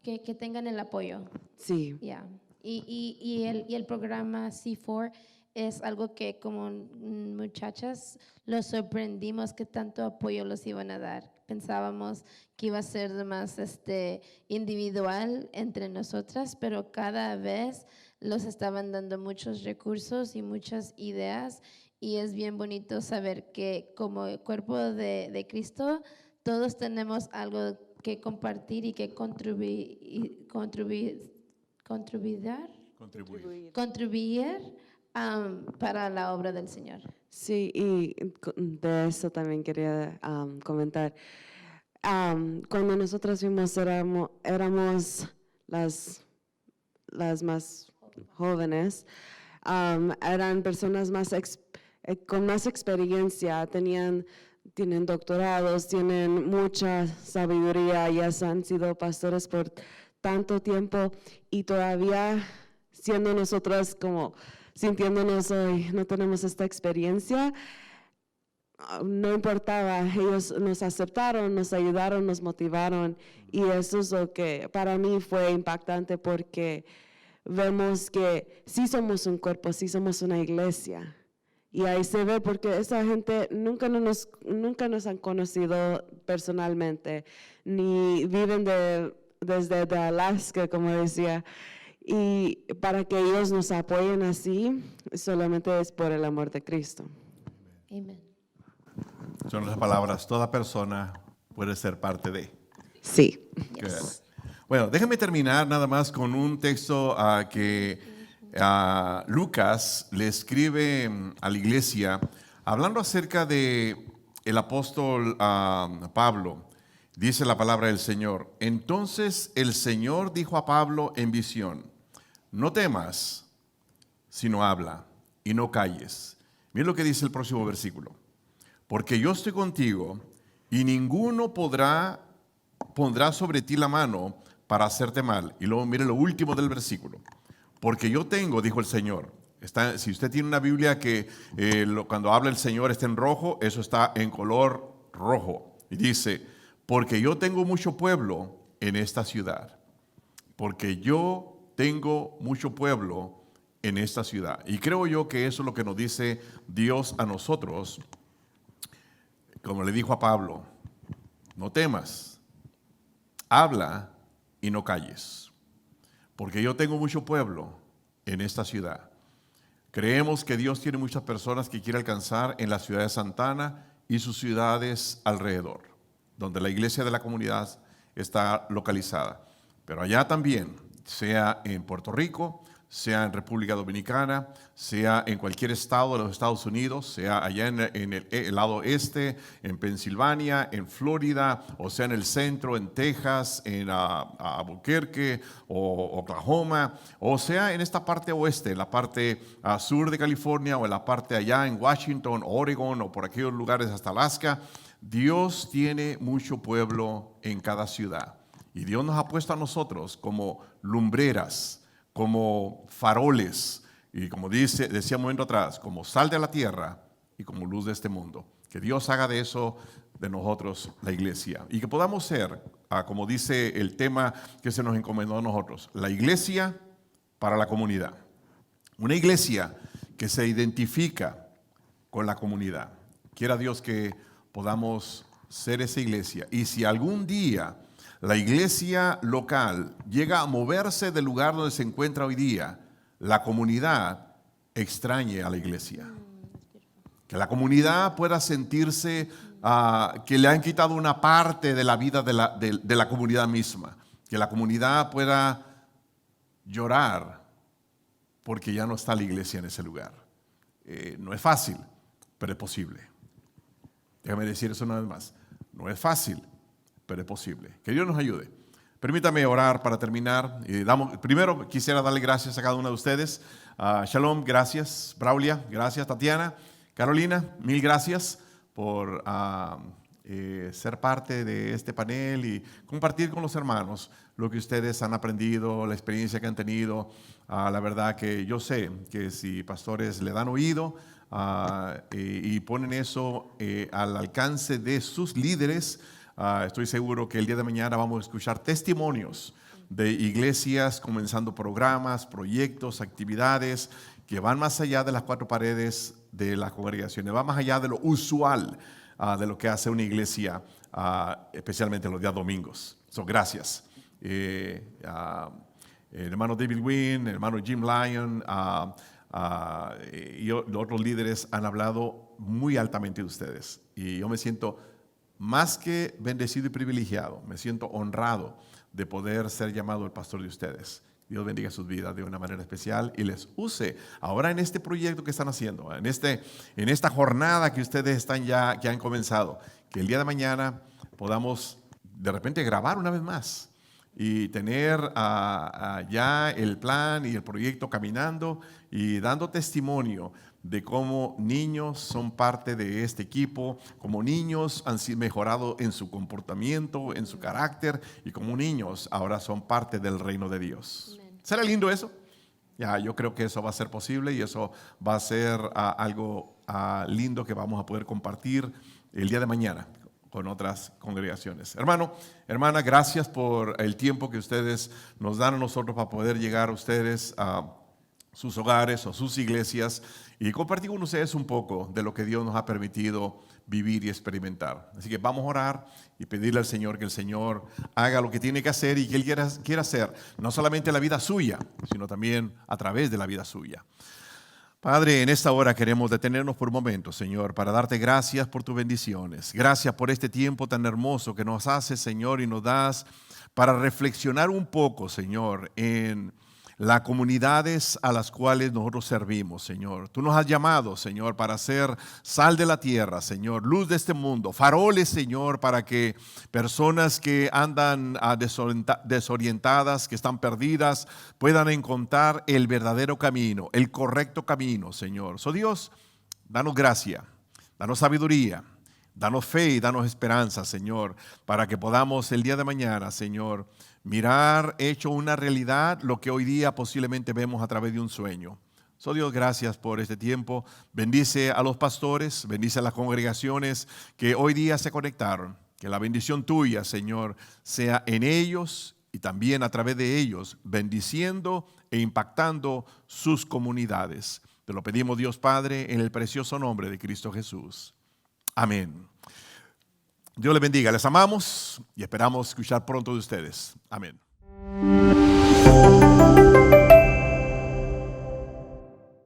Que tengan el apoyo. Sí. Yeah. Y el programa C4 es algo que como muchachas los sorprendimos que tanto apoyo los iban a dar. Pensábamos que iba a ser más individual entre nosotras, pero cada vez los estaban dando muchos recursos y muchas ideas, y es bien bonito saber que como cuerpo de Cristo todos tenemos algo que compartir y que contribuir para la obra del Señor. Sí, y de eso también quería comentar. Cuando nosotras fuimos, éramos las más jóvenes, eran personas con más experiencia, tienen doctorados, tienen mucha sabiduría, ya han sido pastores por tanto tiempo y todavía siendo nosotras como sintiéndonos hoy, no tenemos esta experiencia, no importaba, ellos nos aceptaron, nos ayudaron, nos motivaron y eso es lo que para mí fue impactante porque vemos que sí somos un cuerpo, sí somos una iglesia. Y ahí se ve porque esa gente nunca nos han conocido personalmente, ni viven desde Alaska, como decía. Y para que ellos nos apoyen así, solamente es por el amor de Cristo. Amén. Son las palabras, toda persona puede ser parte de. Sí. Good. Bueno, déjame terminar nada más con un texto que Lucas le escribe a la iglesia, hablando acerca de el apóstol Pablo. Dice la palabra del Señor: entonces el Señor dijo a Pablo en visión, no temas, sino habla y no calles. Mira lo que dice el próximo versículo. Porque yo estoy contigo y ninguno pondrá sobre ti la mano para hacerte mal. Y luego mire lo último del versículo. Porque yo tengo, dijo el Señor. Si usted tiene una Biblia que cuando habla el Señor está en rojo, eso está en color rojo. Y dice, porque yo tengo mucho pueblo en esta ciudad. Porque yo tengo mucho pueblo en esta ciudad. Y creo yo que eso es lo que nos dice Dios a nosotros. Como le dijo a Pablo, no temas, habla y no calles. Porque yo tengo mucho pueblo en esta ciudad. Creemos que Dios tiene muchas personas que quiere alcanzar en la ciudad de Santa Ana y sus ciudades alrededor, donde la iglesia de la comunidad está localizada. Pero allá también, sea en Puerto Rico, sea en República Dominicana, sea en cualquier estado de los Estados Unidos, sea allá en el lado este, en Pensilvania, en Florida, o sea en el centro, en Texas, en Albuquerque o Oklahoma, o sea en esta parte oeste, en la parte sur de California, o en la parte allá en Washington, Oregon, o por aquellos lugares hasta Alaska. Decimos tiene mucho pueblo en cada ciudad. Y Dios nos ha puesto a nosotros como lumbreras, como faroles, y como decía un momento atrás, como sal de la tierra y como luz de este mundo. Que Dios haga de eso de nosotros la iglesia. Y que podamos ser, como dice el tema que se nos encomendó a nosotros, la iglesia para la comunidad. Una iglesia que se identifica con la comunidad. Quiera Dios que podamos ser esa iglesia. Y si algún día la iglesia local llega a moverse del lugar donde se encuentra hoy día, la comunidad extrañe a la iglesia. Que la comunidad pueda sentirse que le han quitado una parte de la vida de la comunidad misma. Que la comunidad pueda llorar porque ya no está la iglesia en ese lugar. No es fácil, pero es posible. Déjame decir eso una vez más. No es fácil, pero es posible. Que Dios nos ayude. Permítame orar para terminar. Primero quisiera darle gracias a cada uno de ustedes. Shalom, gracias. Braulia, gracias. Tatiana, Carolina, mil gracias por ser parte de este panel y compartir con los hermanos lo que ustedes han aprendido, la experiencia que han tenido. La verdad que yo sé que si pastores le dan oído y ponen eso al alcance de sus líderes, estoy seguro que el día de mañana vamos a escuchar testimonios de iglesias comenzando programas, proyectos, actividades que van más allá de las cuatro paredes de las congregaciones, van más allá de lo usual de lo que hace una iglesia, especialmente los días domingos. Gracias. El hermano David Wynn, el hermano Jim Lyon y los otros líderes han hablado muy altamente de ustedes. Y yo me siento más que bendecido y privilegiado, me siento honrado de poder ser llamado el pastor de ustedes. Dios bendiga sus vidas de una manera especial y les use ahora en este proyecto que están haciendo, en esta jornada que ustedes que han comenzado, que el día de mañana podamos de repente grabar una vez más y tener ya el plan y el proyecto caminando y dando testimonio de cómo niños son parte de este equipo, como niños han mejorado en su comportamiento, en su carácter, y como niños ahora son parte del reino de Dios. ¿Será lindo eso? Yo creo que eso va a ser posible y eso va a ser algo lindo que vamos a poder compartir el día de mañana con otras congregaciones. Hermano, hermana, gracias por el tiempo que ustedes nos dan a nosotros para poder llegar a ustedes a sus hogares o sus iglesias y compartir con ustedes un poco de lo que Dios nos ha permitido vivir y experimentar. Así que vamos a orar y pedirle al Señor que el Señor haga lo que tiene que hacer y que Él quiera hacer, no solamente la vida suya, sino también a través de la vida suya. Padre, en esta hora queremos detenernos por un momento, Señor, para darte gracias por tus bendiciones. Gracias por este tiempo tan hermoso que nos haces, Señor, y nos das para reflexionar un poco, Señor, en las comunidades a las cuales nosotros servimos, Señor. Tú nos has llamado, Señor, para ser sal de la tierra, Señor, luz de este mundo, faroles, Señor, para que personas que andan desorientadas, que están perdidas, puedan encontrar el verdadero camino, el correcto camino, Señor. Dios, danos gracia, danos sabiduría, danos fe y danos esperanza, Señor, para que podamos el día de mañana, Señor, mirar hecho una realidad lo que hoy día posiblemente vemos a través de un sueño. Dios, gracias por este tiempo. Bendice a los pastores, bendice a las congregaciones que hoy día se conectaron. Que la bendición tuya, Señor, sea en ellos y también a través de ellos, bendiciendo e impactando sus comunidades. Te lo pedimos, Dios Padre, en el precioso nombre de Cristo Jesús. Amén. Dios les bendiga, les amamos y esperamos escuchar pronto de ustedes. Amén.